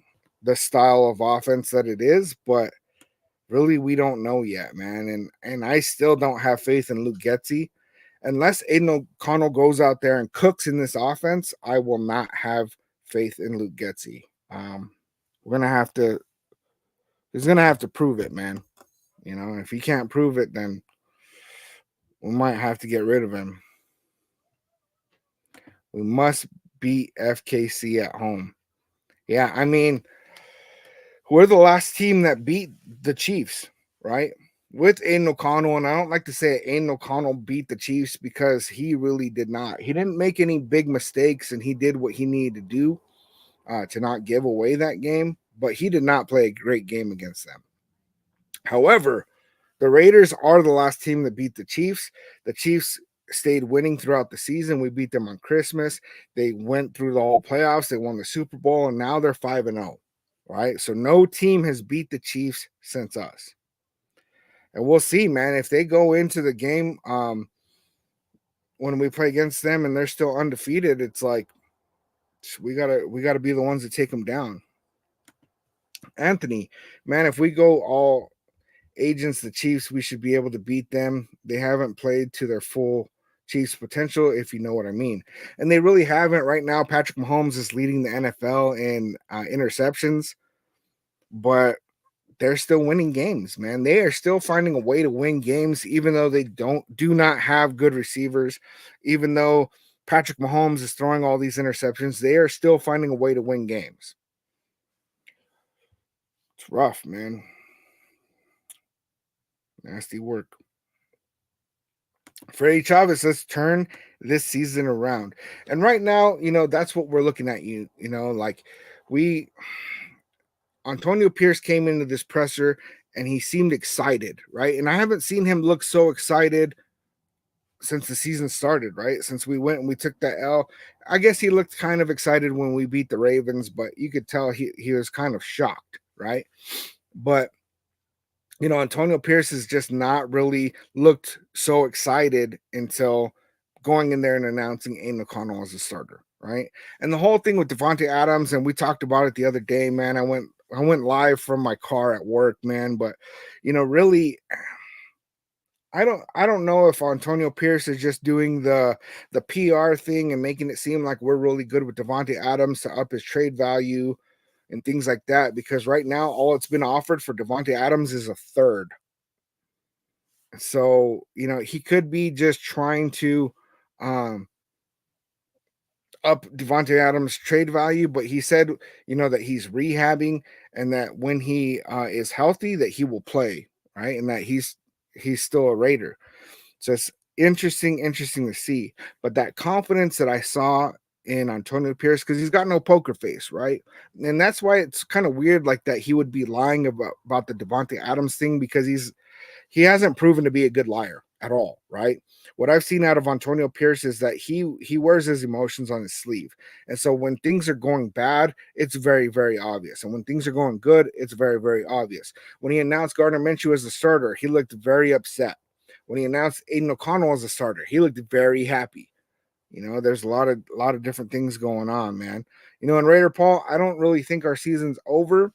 style of offense that it is, but really we don't know yet, man. And I still don't have faith in Luke Getsy. Unless Aiden O'Connell goes out there and cooks in this offense, I will not have faith in Luke Getsy. He's gonna have to prove it, man. If he can't prove it, then we might have to get rid of him. We must beat FKC at home. Yeah, I mean, we're the last team that beat the Chiefs, right? With Aiden O'Connell, and I don't like to say Aiden O'Connell beat the Chiefs because he really did not. He didn't make any big mistakes, and he did what he needed to do to not give away that game, but he did not play a great game against them. However, the Raiders are the last team that beat the Chiefs. The Chiefs stayed winning throughout the season. We beat them on Christmas. They went through the whole playoffs. They won the Super Bowl, and now they're 5-0, right? So no team has beat the Chiefs since us. And we'll see, man, if they go into the game when we play against them and they're still undefeated, it's like we gotta be the ones that take them down. Anthony, man, if we go all agents the Chiefs, we should be able to beat them. They haven't played to their full Chiefs potential, if you know what I mean. And they really haven't. Right now, Patrick Mahomes is leading the NFL in interceptions, but they're still winning games, man. They are still finding a way to win games, even though they do not have good receivers. Even though Patrick Mahomes is throwing all these interceptions, they are still finding a way to win games. It's rough, man. Nasty work. Freddie Chavez, let's turn this season around. And right now, that's what we're looking at. Antonio Pierce came into this presser and he seemed excited, right? And I haven't seen him look so excited since the season started, right? Since we went and we took that L. I guess he looked kind of excited when we beat the Ravens, but you could tell he was kind of shocked, right? But Antonio Pierce has just not really looked so excited until going in there and announcing Aiden O'Connell as a starter, right? And the whole thing with Davante Adams, and we talked about it the other day, man. I went live from my car at work, man. But really, I don't know if Antonio Pierce is just doing the PR thing and making it seem like we're really good with Davante Adams to up his trade value and things like that, because right now all it's been offered for Davante Adams is a third. So, he could be just trying to up Davante Adams' trade value, but he said, that he's rehabbing and that when he is healthy, that he will play, right? And that he's still a Raider. So interesting to see. But that confidence that I saw in Antonio Pierce, because he's got no poker face, right? And that's why it's kind of weird, like that he would be lying about the Devontae Adams thing, because he hasn't proven to be a good liar at all, right? What I've seen out of Antonio Pierce is that he wears his emotions on his sleeve. And so when things are going bad, it's very, very obvious. And when things are going good, it's very, very obvious. When he announced Gardner Minshew as a starter, he looked very upset. When he announced Aiden O'Connell as a starter, he looked very happy. There's a lot of different things going on, man. And Raider Paul, I don't really think our season's over.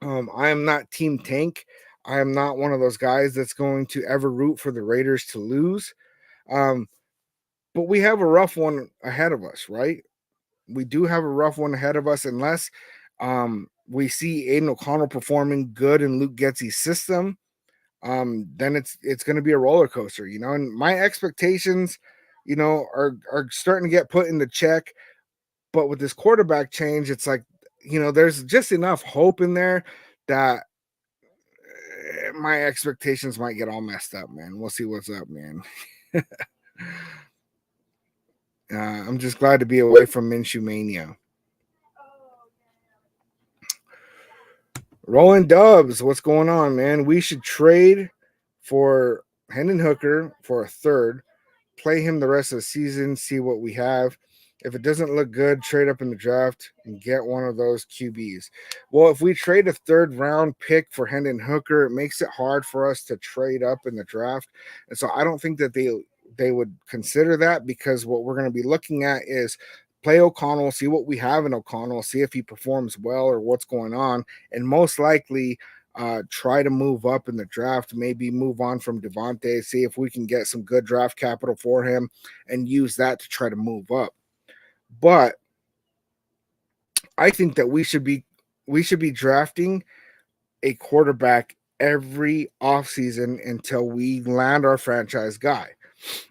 I am not Team Tank. I am not one of those guys that's going to ever root for the Raiders to lose. But we have a rough one ahead of us, right? We do have a rough one ahead of us unless we see Aiden O'Connell performing good in Luke Getsy's system. Then it's going to be a roller coaster, and my expectations, are starting to get put into check. But with this quarterback change, it's like, there's just enough hope in there that my expectations might get all messed up, man. We'll see what's up, man. I'm just glad to be away from Minshew Mania. Rolling Dubs, what's going on, man? We should trade for Hendon Hooker for a third, play him the rest of the season, see what we have. If it doesn't look good, trade up in the draft and get one of those QBs. Well, if we trade a third round pick for Hendon Hooker, it makes it hard for us to trade up in the draft. And so I don't think that they would consider that, because what we're going to be looking at is play O'Connell, see what we have in O'Connell, see if he performs well or what's going on, and most likely try to move up in the draft, maybe move on from Devontae, see if we can get some good draft capital for him and use that to try to move up. But I think that we should be drafting a quarterback every offseason until we land our franchise guy.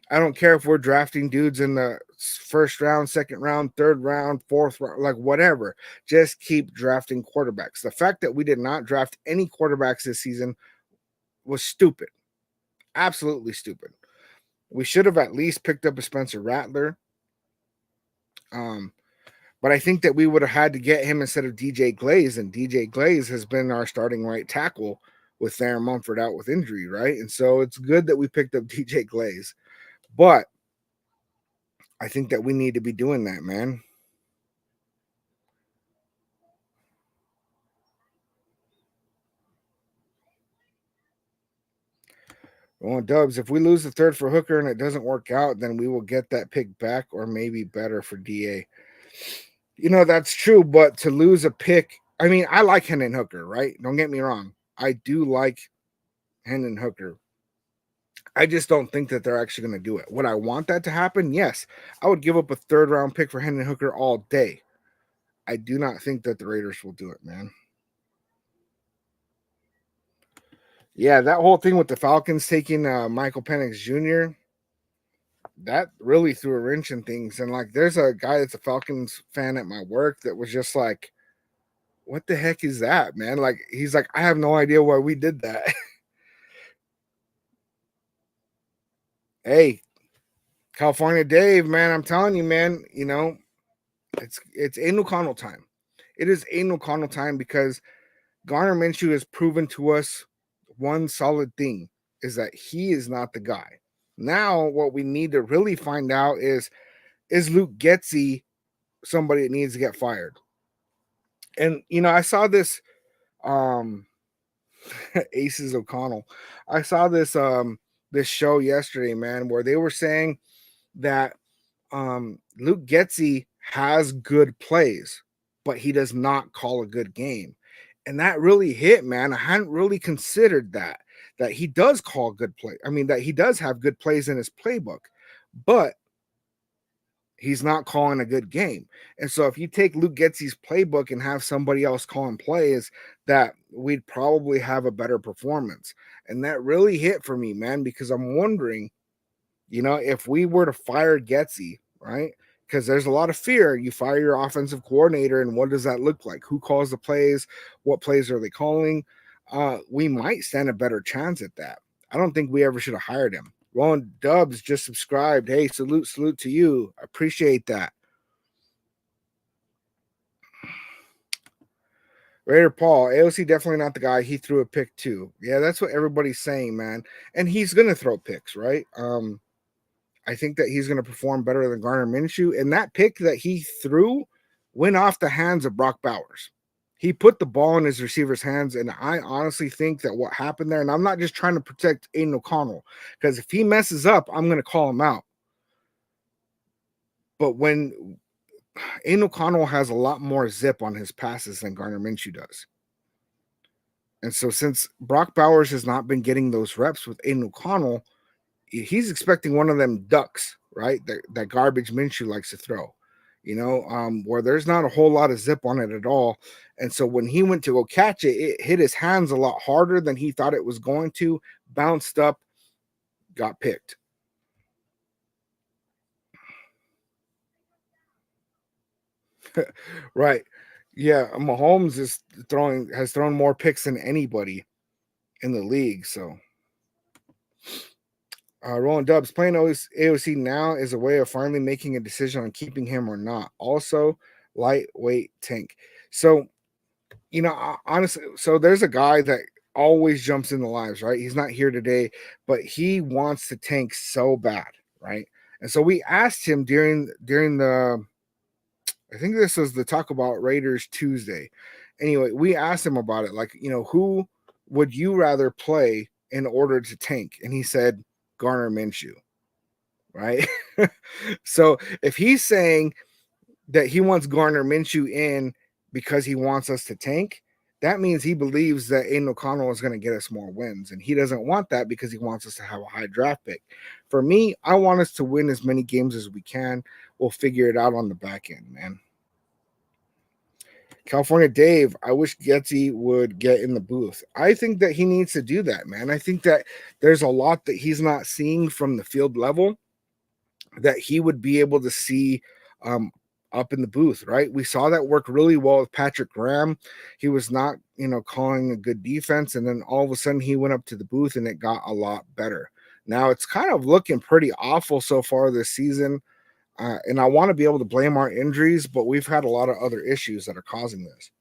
I don't care if we're drafting dudes in the first round, second round, third round, fourth round, like whatever. Just keep drafting quarterbacks. The fact that we did not draft any quarterbacks this season was stupid. Absolutely stupid. We should have at least picked up a Spencer Rattler. But I think that we would have had to get him instead of DJ Glaze, and DJ Glaze has been our starting right tackle with Theron Mumford out with injury, right? And so it's good that we picked up DJ Glaze. But I think that we need to be doing that, man. Well, Dubs, if we lose the third for Hooker and it doesn't work out, then we will get that pick back, or maybe better for DA. That's true, but to lose a pick, I mean, I like Hendon Hooker, right? Don't get me wrong. I do like Hendon Hooker. I just don't think that they're actually going to do it. Would I want that to happen? Yes. I would give up a third round pick for Hendon Hooker all day. I do not think that the Raiders will do it, man. Yeah, that whole thing with the Falcons taking Michael Penix Jr., that really threw a wrench in things. And like, there's a guy that's a Falcons fan at my work that was just like, what the heck is that, man? Like, he's like, I have no idea why we did that. Hey, California Dave, man, I'm telling you, man, it's Aiden O'Connell time. It is Aiden O'Connell time, because Gardner Minshew has proven to us one solid thing, is that he is not the guy. Now, what we need to really find out is Luke Getsy somebody that needs to get fired? And, I saw this, Aces O'Connell. I saw this, this show yesterday, man, where they were saying that Luke Getsy has good plays, but he does not call a good game. And that really hit, man. I hadn't really considered that he does call good play. I mean, that he does have good plays in his playbook, but he's not calling a good game. And so if you take Luke Getsy's playbook and have somebody else calling plays, that we'd probably have a better performance. And that really hit for me, man, because I'm wondering, if we were to fire Getsy, right? Because there's a lot of fear. You fire your offensive coordinator, and what does that look like? Who calls the plays? What plays are they calling? We might stand a better chance at that. I don't think we ever should have hired him. Roland Dubs just subscribed. Hey, salute to you. I appreciate that. Raider Paul, AOC definitely not the guy. He threw a pick too. Yeah, that's what everybody's saying, man. And he's gonna throw picks, right? I think that he's gonna perform better than Garner Minshew. And that pick that he threw went off the hands of Brock Bowers. He put the ball in his receiver's hands, and I honestly think that what happened there, and I'm not just trying to protect Aiden O'Connell, because if he messes up, I'm gonna call him out. But when Aiden O'Connell has a lot more zip on his passes than Garner Minshew does. And so since Brock Bowers has not been getting those reps with Aiden O'Connell, he's expecting one of them ducks, right? That garbage Minshew likes to throw, where there's not a whole lot of zip on it at all. And so when he went to go catch it, it hit his hands a lot harder than he thought it was going to, bounced up, got picked. Right. Yeah, Mahomes has thrown more picks than anybody in the league. So Roland Dubs, playing AOC now is a way of finally making a decision on keeping him or not. Also, lightweight tank. So, honestly, so there's a guy that always jumps in the lives, right? He's not here today, but he wants to tank so bad, right? And so we asked him during the, I think this was the Talk About Raiders Tuesday. Anyway, we asked him about it, like, who would you rather play in order to tank? And he said Garner Minshew, right? So if he's saying that he wants Garner Minshew in because he wants us to tank, that means he believes that Aiden O'Connell is going to get us more wins. And he doesn't want that because he wants us to have a high draft pick. For me, I want us to win as many games as we can. We'll figure it out on the back end, man. California Dave, I wish Getty would get in the booth. I think that he needs to do that, man. I think that there's a lot that he's not seeing from the field level that he would be able to see up in the booth, right? We saw that work really well with Patrick Graham. He was not, calling a good defense, and then all of a sudden he went up to the booth and it got a lot better. Now it's kind of looking pretty awful so far this season. And I want to be able to blame our injuries, but we've had a lot of other issues that are causing this.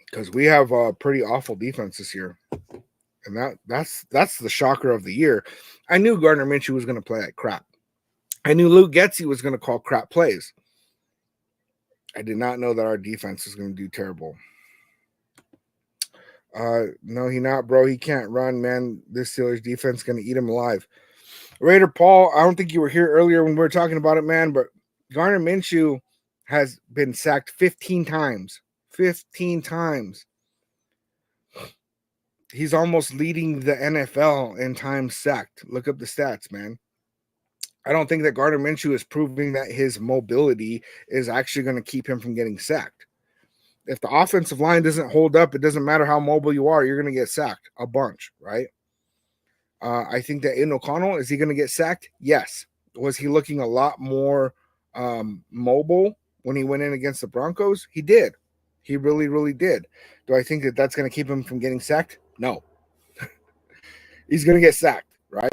Because we have a pretty awful defense this year. And that's the shocker of the year. I knew Gardner Minshew was going to play like crap. I knew Luke Getsy was going to call crap plays. I did not know that our defense was going to do terrible. No, he not, bro. He can't run, man. This Steelers defense is going to eat him alive. Raider Paul, I don't think you were here earlier when we were talking about it, man, but Garner Minshew has been sacked 15 times. 15 times. He's almost leading the NFL in times sacked. Look up the stats, man. I don't think that Gardner Minshew is proving that his mobility is actually going to keep him from getting sacked. If the offensive line doesn't hold up, it doesn't matter how mobile you are, you're going to get sacked a bunch, right? I think that Aiden O'Connell, is he going to get sacked? Yes. Was he looking a lot more mobile when he went in against the Broncos? He did. He really, really did. Do I think that that's going to keep him from getting sacked? No. He's going to get sacked, right?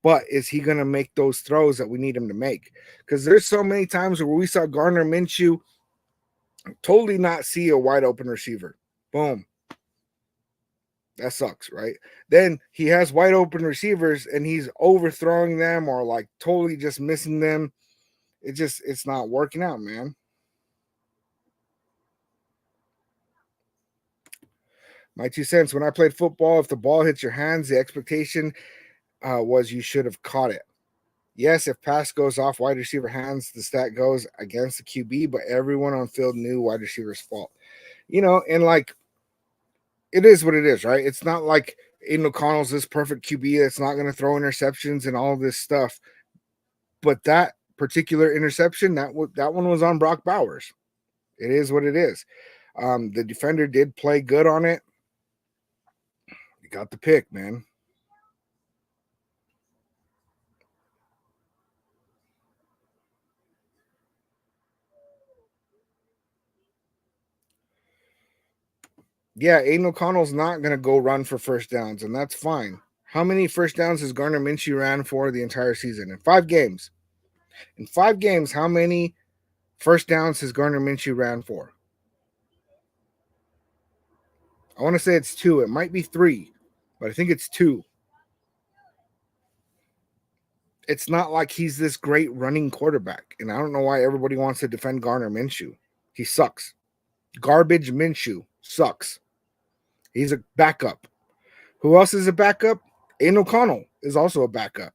But is he going to make those throws that we need him to make? Because there's so many times where we saw Gardner Minshew totally not see a wide open receiver. Boom. That sucks, right? Then he has wide open receivers and he's overthrowing them or like totally just missing them. It's not working out, man. My 2 cents, when I played football, if the ball hits your hands, the expectation was you should have caught it. Yes, if pass goes off wide receiver hands, the stat goes against the QB, but everyone on field knew wide receiver's fault. And like, it is what it is, right? It's not like Aiden O'Connell's this perfect QB that's not going to throw interceptions and all this stuff. But that particular interception, that one was on Brock Bowers. It is what it is. The defender did play good on it. He got the pick, man. Yeah, Aiden O'Connell's not going to go run for first downs, and that's fine. How many first downs has Gardner Minshew ran for the entire season? In 5 games. In 5 games, how many first downs has Gardner Minshew ran for? I want to say it's 2. It might be 3, but I think it's 2. It's not like he's this great running quarterback, and I don't know why everybody wants to defend Gardner Minshew. He sucks. Garbage Minshew sucks. He's a backup. Who else is a backup? Aiden O'Connell is also a backup.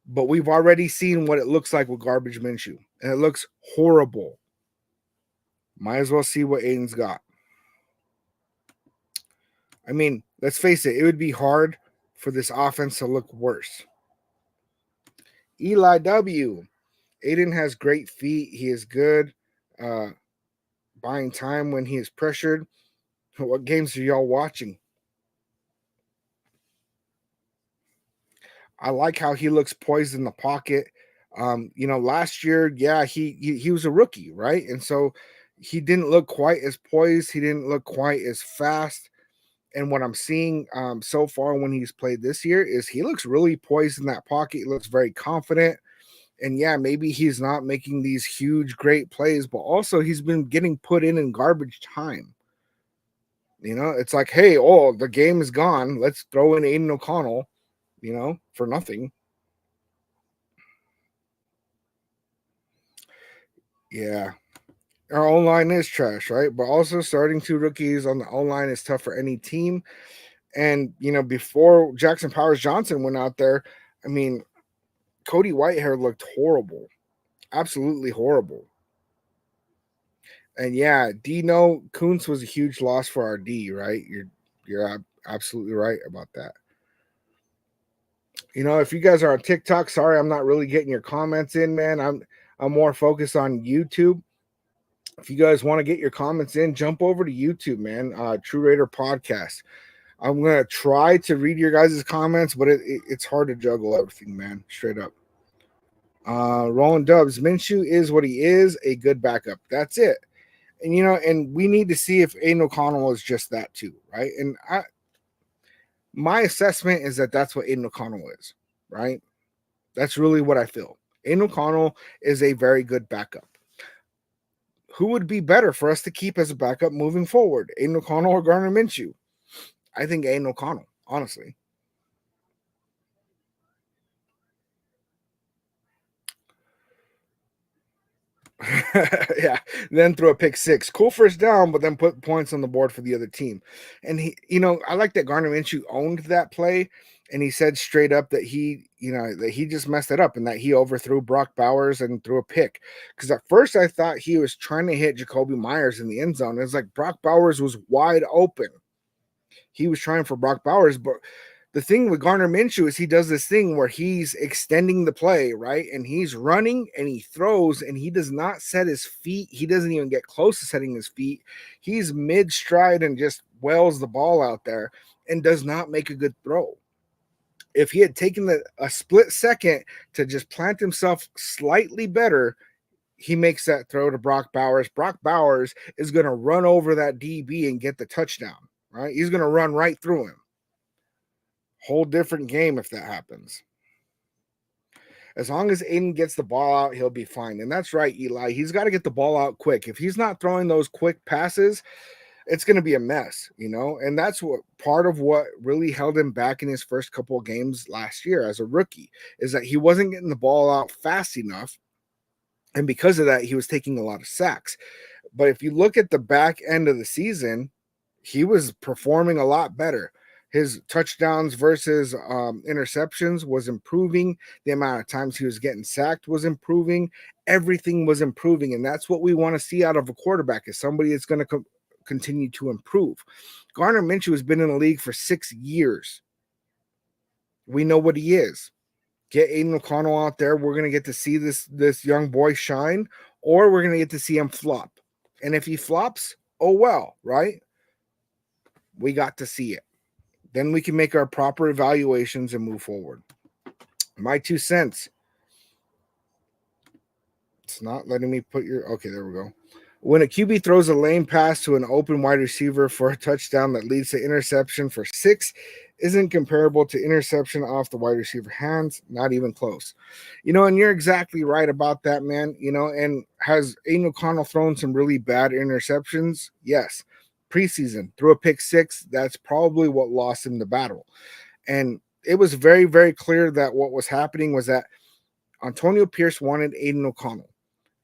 But we've already seen what it looks like with Garbage Minshew, and it looks horrible. Might as well see what Aiden's got. I mean, let's face it, it would be hard for this offense to look worse. Eli W. Aiden has great feet. He is good. Buying time when he is pressured. What games are y'all watching? I like how he looks poised in the pocket. Last year, yeah, he was a rookie, right? And so he didn't look quite as poised. He didn't look quite as fast. And what I'm seeing so far when he's played this year is he looks really poised in that pocket. He looks very confident. And yeah, maybe he's not making these huge, great plays, but also he's been getting put in garbage time. It's like, hey, the game is gone. Let's throw in Aiden O'Connell, for nothing. Yeah. Our O-line is trash, right? But also starting 2 rookies on the O-line is tough for any team. And, before Jackson Powers Johnson went out there, I mean, Cody Whitehair looked horrible. Absolutely horrible. And yeah, Dino Kuntz was a huge loss for our D, right? You're absolutely right about that. If you guys are on TikTok, sorry, I'm not really getting your comments in, man. I'm more focused on YouTube. If you guys want to get your comments in, jump over to YouTube, man. TRU Raider Podcast. I'm gonna try to read your guys' comments, but it's hard to juggle everything, man. Straight up. Roland Dubs, Minshew is what he is, a good backup. That's it. And and we need to see if Aiden O'Connell is just that too, right? And my assessment is that that's what Aiden O'Connell is, right? That's really what I feel. Aiden O'Connell is a very good backup. Who would be better for us to keep as a backup moving forward? Aiden O'Connell or Gardner Minshew? I think Aiden O'Connell, honestly. Yeah, then throw a pick 6. Cool first down, but then put points on the board for the other team. And he, I like that Gardner Minshew owned that play, and he said straight up that that he just messed it up and that he overthrew Brock Bowers and threw a pick. Because at first I thought he was trying to hit Jacoby Myers in the end zone. It's like Brock Bowers was wide open. He was trying for Brock Bowers, but the thing with Gardner Minshew is he does this thing where he's extending the play, right? And he's running and he throws and he does not set his feet. He doesn't even get close to setting his feet. He's mid-stride and just wells the ball out there and does not make a good throw. If he had taken a split second to just plant himself slightly better, he makes that throw to Brock Bowers. Brock Bowers is going to run over that DB and get the touchdown, right? He's going to run right through him. Whole different game if that happens. As long as Aiden gets the ball out, he'll be fine. And that's right, Eli. He's got to get the ball out quick. If he's not throwing those quick passes, it's going to be a mess, And that's what part of what really held him back in his first couple of games last year as a rookie is that he wasn't getting the ball out fast enough. And because of that, he was taking a lot of sacks. But if you look at the back end of the season, he was performing a lot better. His touchdowns versus interceptions was improving. The amount of times he was getting sacked was improving. Everything was improving. And that's what we want to see out of a quarterback is somebody that's going to continue to improve. Gardner Minshew has been in the league for 6 years. We know what he is. Get Aiden O'Connell out there. We're going to get to see this young boy shine, or we're going to get to see him flop. And if he flops, oh well, right? We got to see it. Then we can make our proper evaluations and move forward. My 2 cents. It's not letting me put your... Okay, there we go. When a QB throws a lane pass to an open wide receiver for a touchdown that leads to interception for 6 isn't comparable to interception off the wide receiver hands, not even close. And you're exactly right about that, man. And has Aiden O'Connell thrown some really bad interceptions? Yes. Preseason, threw a pick 6. That's probably what lost him the battle. And it was very, very clear that what was happening was that Antonio Pierce wanted Aiden O'Connell.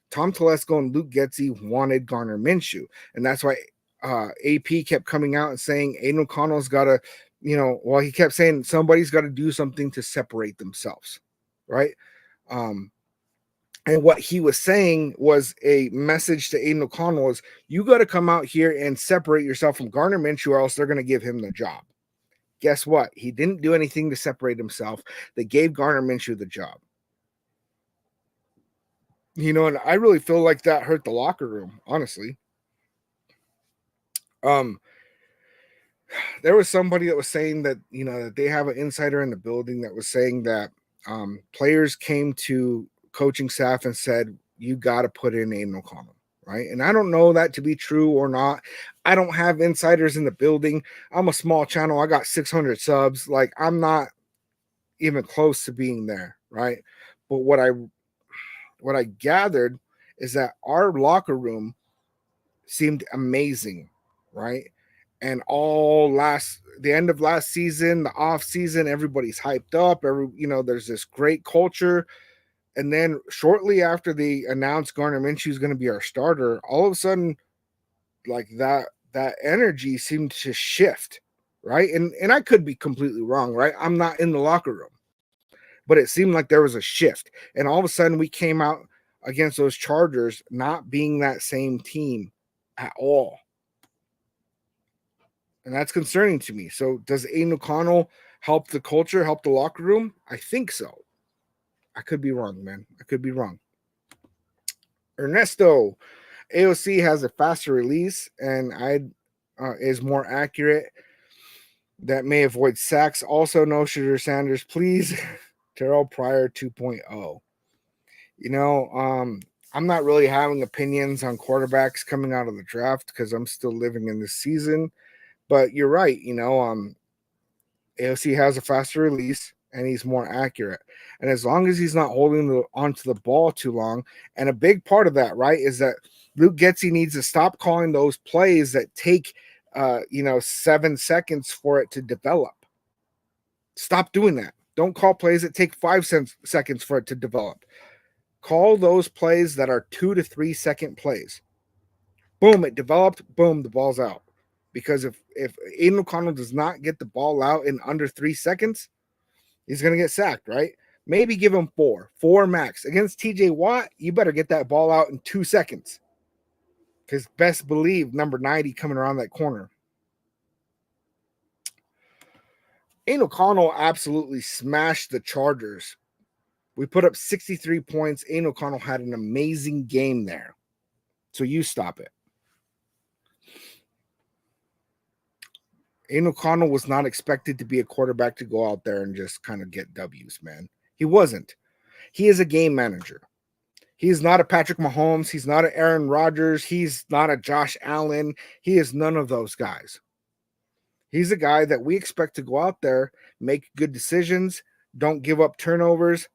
Tom Telesco and Luke Getsy wanted Garner Minshew. And that's why AP kept coming out and saying Aiden O'Connell's got to, he kept saying somebody's got to do something to separate themselves, right? And what he was saying was a message to Aiden O'Connell is you got to come out here and separate yourself from Garner Minshew or else they're going to give him the job. Guess what? He didn't do anything to separate himself. They gave Garner Minshew the job. And I really feel like that hurt the locker room, honestly. There was somebody that was saying that, that they have an insider in the building that was saying that players came to coaching staff and said, you got to put in Aiden O'Connell, right? And I don't know that to be true or not. I don't have insiders in the building. I'm a small channel. I got 600 subs. Like, I'm not even close to being there, right? But what I gathered is that our locker room seemed amazing, right? And the end of last season, the off season, everybody's hyped up. There's this great culture. And then shortly after they announced Garner Minshew is going to be our starter, all of a sudden, like that energy seemed to shift, right? And I could be completely wrong, right? I'm not in the locker room. But it seemed like there was a shift. And all of a sudden we came out against those Chargers not being that same team at all. And that's concerning to me. So does Aiden O'Connell help the culture, help the locker room? I think so. I could be wrong, man. I could be wrong. Ernesto, AOC has a faster release and is more accurate. That may avoid sacks. Also, no Shedeur Sanders, please. Terrell Pryor 2.0. I'm not really having opinions on quarterbacks coming out of the draft because I'm still living in this season. But you're right. AOC has a faster release and he's more accurate. And as long as he's not holding onto the ball too long, and a big part of that, right, is that Luke Getsy needs to stop calling those plays that take, 7 seconds for it to develop. Stop doing that. Don't call plays that take 5 seconds for it to develop. Call those plays that are 2 to 3 second plays. Boom, it developed. Boom, the ball's out. Because if Aiden O'Connell does not get the ball out in under 3 seconds, he's going to get sacked, right? Maybe give him 4 max. Against TJ Watt, you better get that ball out in 2 seconds. Because best believe number 90 coming around that corner. Aiden O'Connell absolutely smashed the Chargers. We put up 63 points. Aiden O'Connell had an amazing game there. So you stop it. Aiden O'Connell was not expected to be a quarterback to go out there and just kind of get W's, man. He wasn't. He is a game manager. He's not a Patrick Mahomes. He's not an Aaron Rodgers. He's not a Josh Allen. He is none of those guys. He's a guy that we expect to go out there, make good decisions, don't give up turnovers.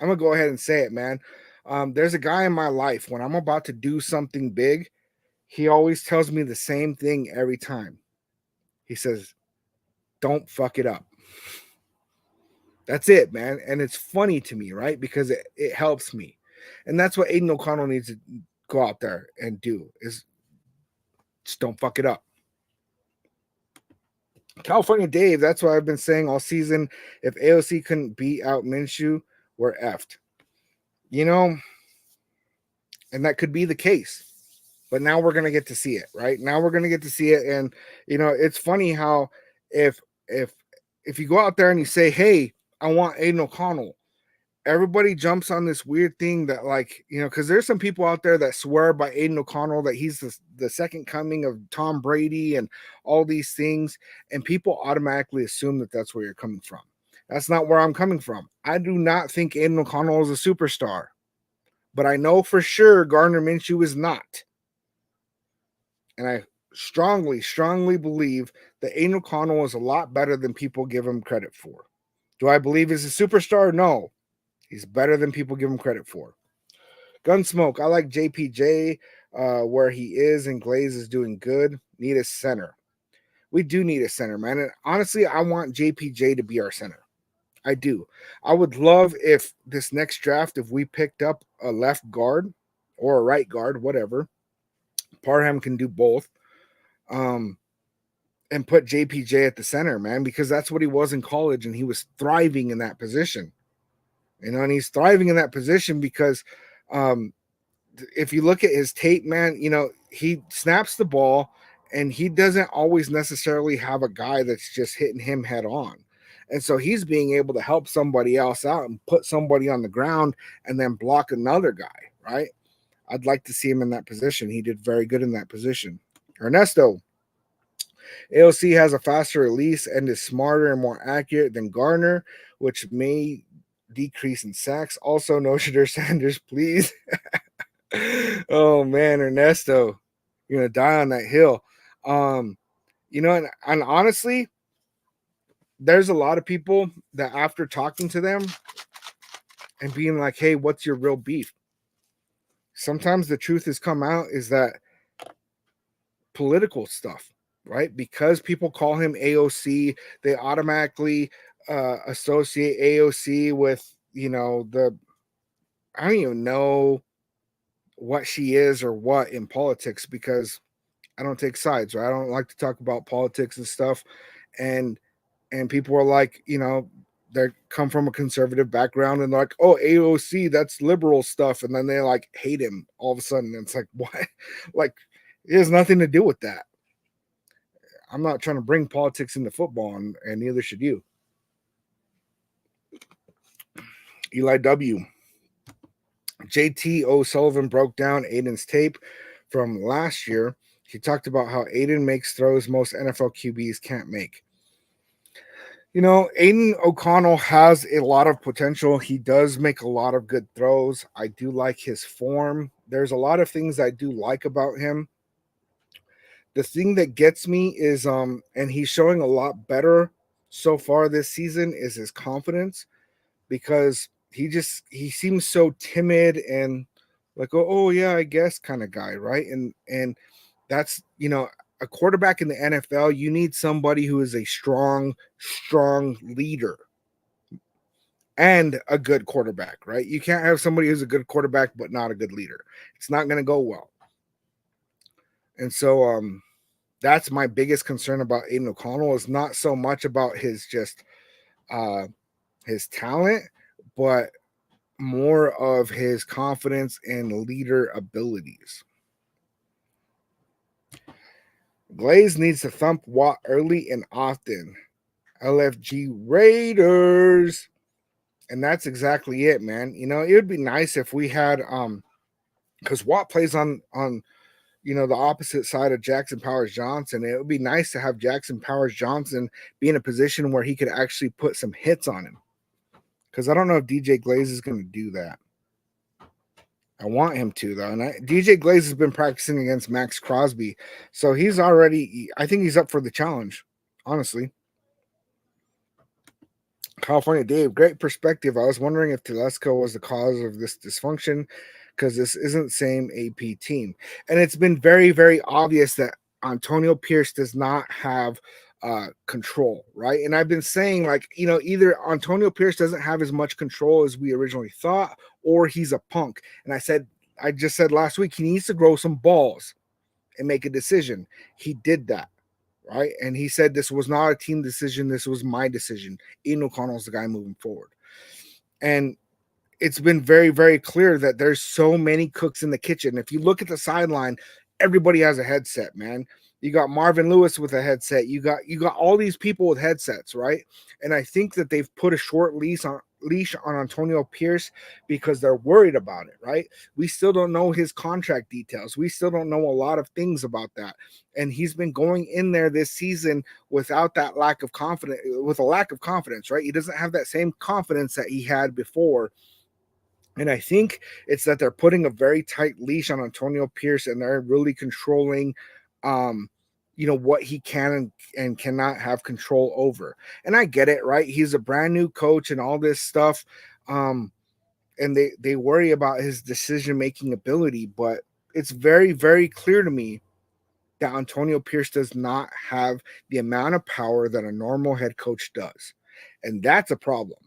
I'm going to go ahead and say it, man. There's a guy in my life, when I'm about to do something big, he always tells me the same thing every time. He says, don't fuck it up. That's it, man. And it's funny to me, right? Because it helps me. And that's what Aiden O'Connell needs to go out there and do, is just don't fuck it up. California Dave, that's what I've been saying all season. If AOC couldn't beat out Minshew, we're effed. And that could be the case. But now we're going to get to see it, right? Now we're going to get to see it. And, it's funny how if you go out there and you say, hey, I want Aiden O'Connell, everybody jumps on this weird thing that, like, because there's some people out there that swear by Aiden O'Connell that he's the second coming of Tom Brady and all these things. And people automatically assume that that's where you're coming from. That's not where I'm coming from. I do not think Aiden O'Connell is a superstar. But I know for sure Gardner Minshew is not. And I strongly, strongly believe that Aiden O'Connell is a lot better than people give him credit for. Do I believe he's a superstar? No. He's better than people give him credit for. Gunsmoke, I like JPJ where he is, and Glaze is doing good. Need a center. We do need a center, man. And honestly, I want JPJ to be our center. I do. I would love if this next draft, if we picked up a left guard or a right guard, whatever. Parham can do both. And put JPJ at the center, man, because that's what he was in college, and he was thriving in that position. You know, and he's thriving in that position because if you look at his tape, man, you know, he snaps the ball and he doesn't always necessarily have a guy that's just hitting him head on. And so he's being able to help somebody else out and put somebody on the ground and then block another guy, right? I'd like to see him in that position. He did very good in that position. Ernesto, AOC has a faster release and is smarter and more accurate than Garner, which may decrease in sacks. Also, no Shadur Sanders, please. Oh man, Ernesto, you're gonna die on that hill. You know, and honestly, there's a lot of people that after talking to them and being like, hey, what's your real beef? Sometimes the truth has come out is that political stuff, right? Because people call him AOC, they automatically associate AOC with, you know, I don't even know what she is or what in politics, because I don't take sides, right? I don't like to talk about politics and stuff. And people are like, you know, they come from a conservative background and they're like, oh, AOC, that's liberal stuff. And then they like hate him all of a sudden. And it's like, what? Like, it has nothing to do with that. I'm not trying to bring politics into football, and neither should you. Eli W. JT O'Sullivan broke down Aiden's tape from last year. He talked about how Aiden makes throws most NFL QBs can't make. You know, Aiden O'Connell has a lot of potential. He does make a lot of good throws. I do like his form. There's a lot of things I do like about him. The thing that gets me is, and he's showing a lot better so far this season, is his confidence, because he seems so timid and like, oh yeah, I guess kind of guy, right? And that's, you know, a quarterback in the NFL, you need somebody who is a strong leader and a good quarterback, right? You can't have somebody who's a good quarterback but not a good leader. It's not going to go well. And so that's my biggest concern about Aiden O'Connell, is not so much about his talent, but more of his confidence and leader abilities. Glaze needs to thump Watt early and often. LFG Raiders. And that's exactly it, man. You know, it would be nice if we had because Watt plays on you know, the opposite side of Jackson Powers Johnson. It would be nice to have Jackson Powers Johnson be in a position where he could actually put some hits on him. Because I don't know if DJ Glaze is going to do that. I want him to, though. And DJ Glaze has been practicing against Max Crosby. So he's already, I think he's up for the challenge, honestly. California Dave, great perspective. I was wondering if Telesco was the cause of this dysfunction, because this isn't the same AP team. And it's been very, very obvious that Antonio Pierce does not have control, right? And I've been saying, like, you know, either Antonio Pierce doesn't have as much control as we originally thought, or he's a punk. And I just said last week, he needs to grow some balls and make a decision. He did that, right? And he said this was not a team decision, this was my decision. Aiden O'Connell's the guy moving forward. And it's been very, very clear that there's so many cooks in the kitchen. If you look at the sideline, everybody has a headset, man. You got Marvin Lewis with a headset. You got all these people with headsets, right? And I think that they've put a short leash on Antonio Pierce because they're worried about it, right? We still don't know his contract details. We still don't know a lot of things about that. And he's been going in there this season without that lack of confidence, right? He doesn't have that same confidence that he had before. And I think it's that they're putting a very tight leash on Antonio Pierce, and they're really controlling, what he can and cannot have control over. And I get it, right? He's a brand new coach and all this stuff. And they worry about his decision-making ability, but it's very, very clear to me that Antonio Pierce does not have the amount of power that a normal head coach does. And that's a problem.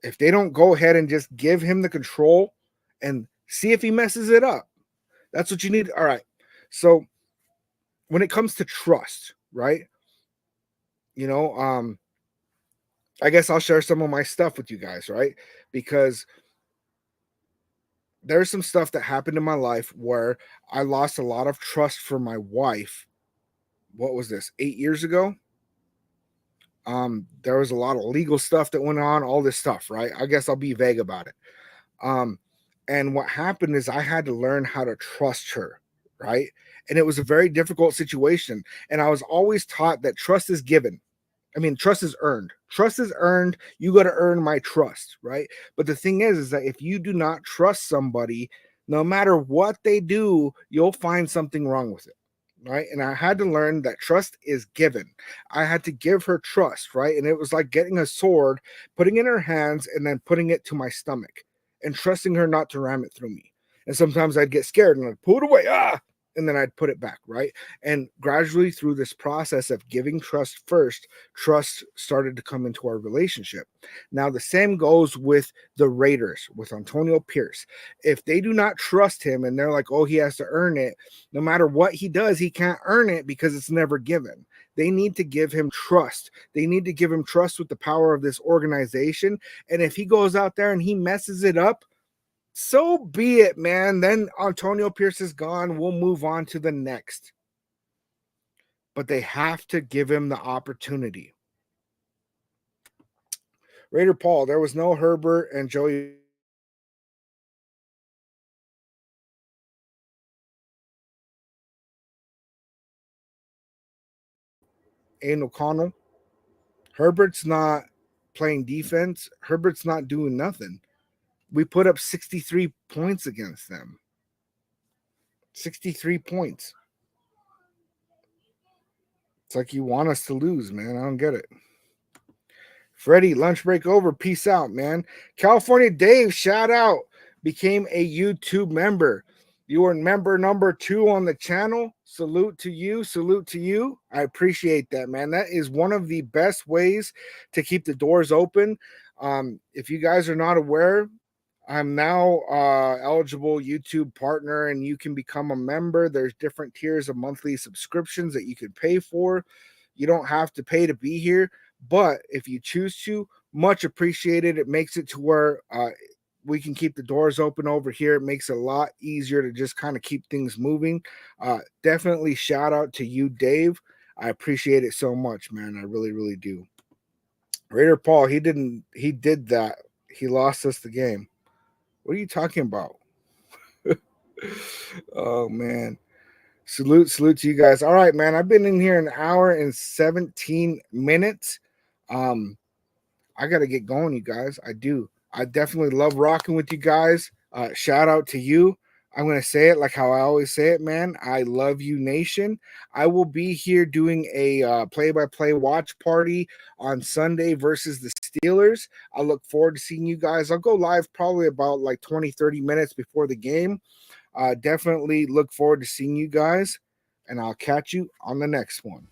If they don't go ahead and just give him the control and see if he messes it up, that's what you need. All right. So when it comes to trust, right? I guess I'll share some of my stuff with you guys, right? Because there's some stuff that happened in my life where I lost a lot of trust for my wife. What was this? 8 years ago? There was a lot of legal stuff that went on, all this stuff, right? I guess I'll be vague about it. And what happened is I had to learn how to trust her, right? And it was a very difficult situation. And I was always taught that trust is given. I mean, trust is earned. Trust is earned. You got to earn my trust, right? But the thing is that if you do not trust somebody, no matter what they do, you'll find something wrong with it. Right. And I had to learn that trust is given. I had to give her trust. Right. And it was like getting a sword, putting it in her hands, and then putting it to my stomach and trusting her not to ram it through me. And sometimes I'd get scared and I'd pull it away. And then I'd put it back. Right. And gradually through this process of giving trust first, trust started to come into our relationship. Now, the same goes with the Raiders, with Antonio Pierce. If they do not trust him and they're like, oh, he has to earn it, no matter what he does, he can't earn it because it's never given. They need to give him trust. They need to give him trust with the power of this organization. And if he goes out there and he messes it up, so be it, man. Then Antonio Pierce is gone. We'll move on to the next. But they have to give him the opportunity. Raider Paul, there was no Herbert and Joey. Aiden O'Connell. Herbert's not playing defense. Herbert's not doing nothing. We put up 63 points against them. 63 points. It's like you want us to lose, man. I don't get it. Freddie, lunch break over. Peace out, man. California Dave, shout out. Became a YouTube member. You are member number 2 on the channel. Salute to you. Salute to you. I appreciate that, man. That is one of the best ways to keep the doors open. If you guys are not aware, I'm now eligible YouTube partner, and you can become a member. There's different tiers of monthly subscriptions that you could pay for. You don't have to pay to be here, but if you choose to, much appreciated. It makes it to where we can keep the doors open over here. It makes it a lot easier to just kind of keep things moving. Definitely shout out to you, Dave. I appreciate it so much, man. I really, really do. Raider Paul, he did that. He lost us the game. What are you talking about? Oh, man. Salute to you guys. All right, man. I've been in here an hour and 17 minutes. I got to get going, you guys. I do. I definitely love rocking with you guys. Shout out to you. I'm going to say it like how I always say it, man. I love you, nation. I will be here doing a play-by-play watch party on Sunday versus the Steelers. I look forward to seeing you guys. I'll go live probably about like 20, 30 minutes before the game. Definitely look forward to seeing you guys, and I'll catch you on the next one.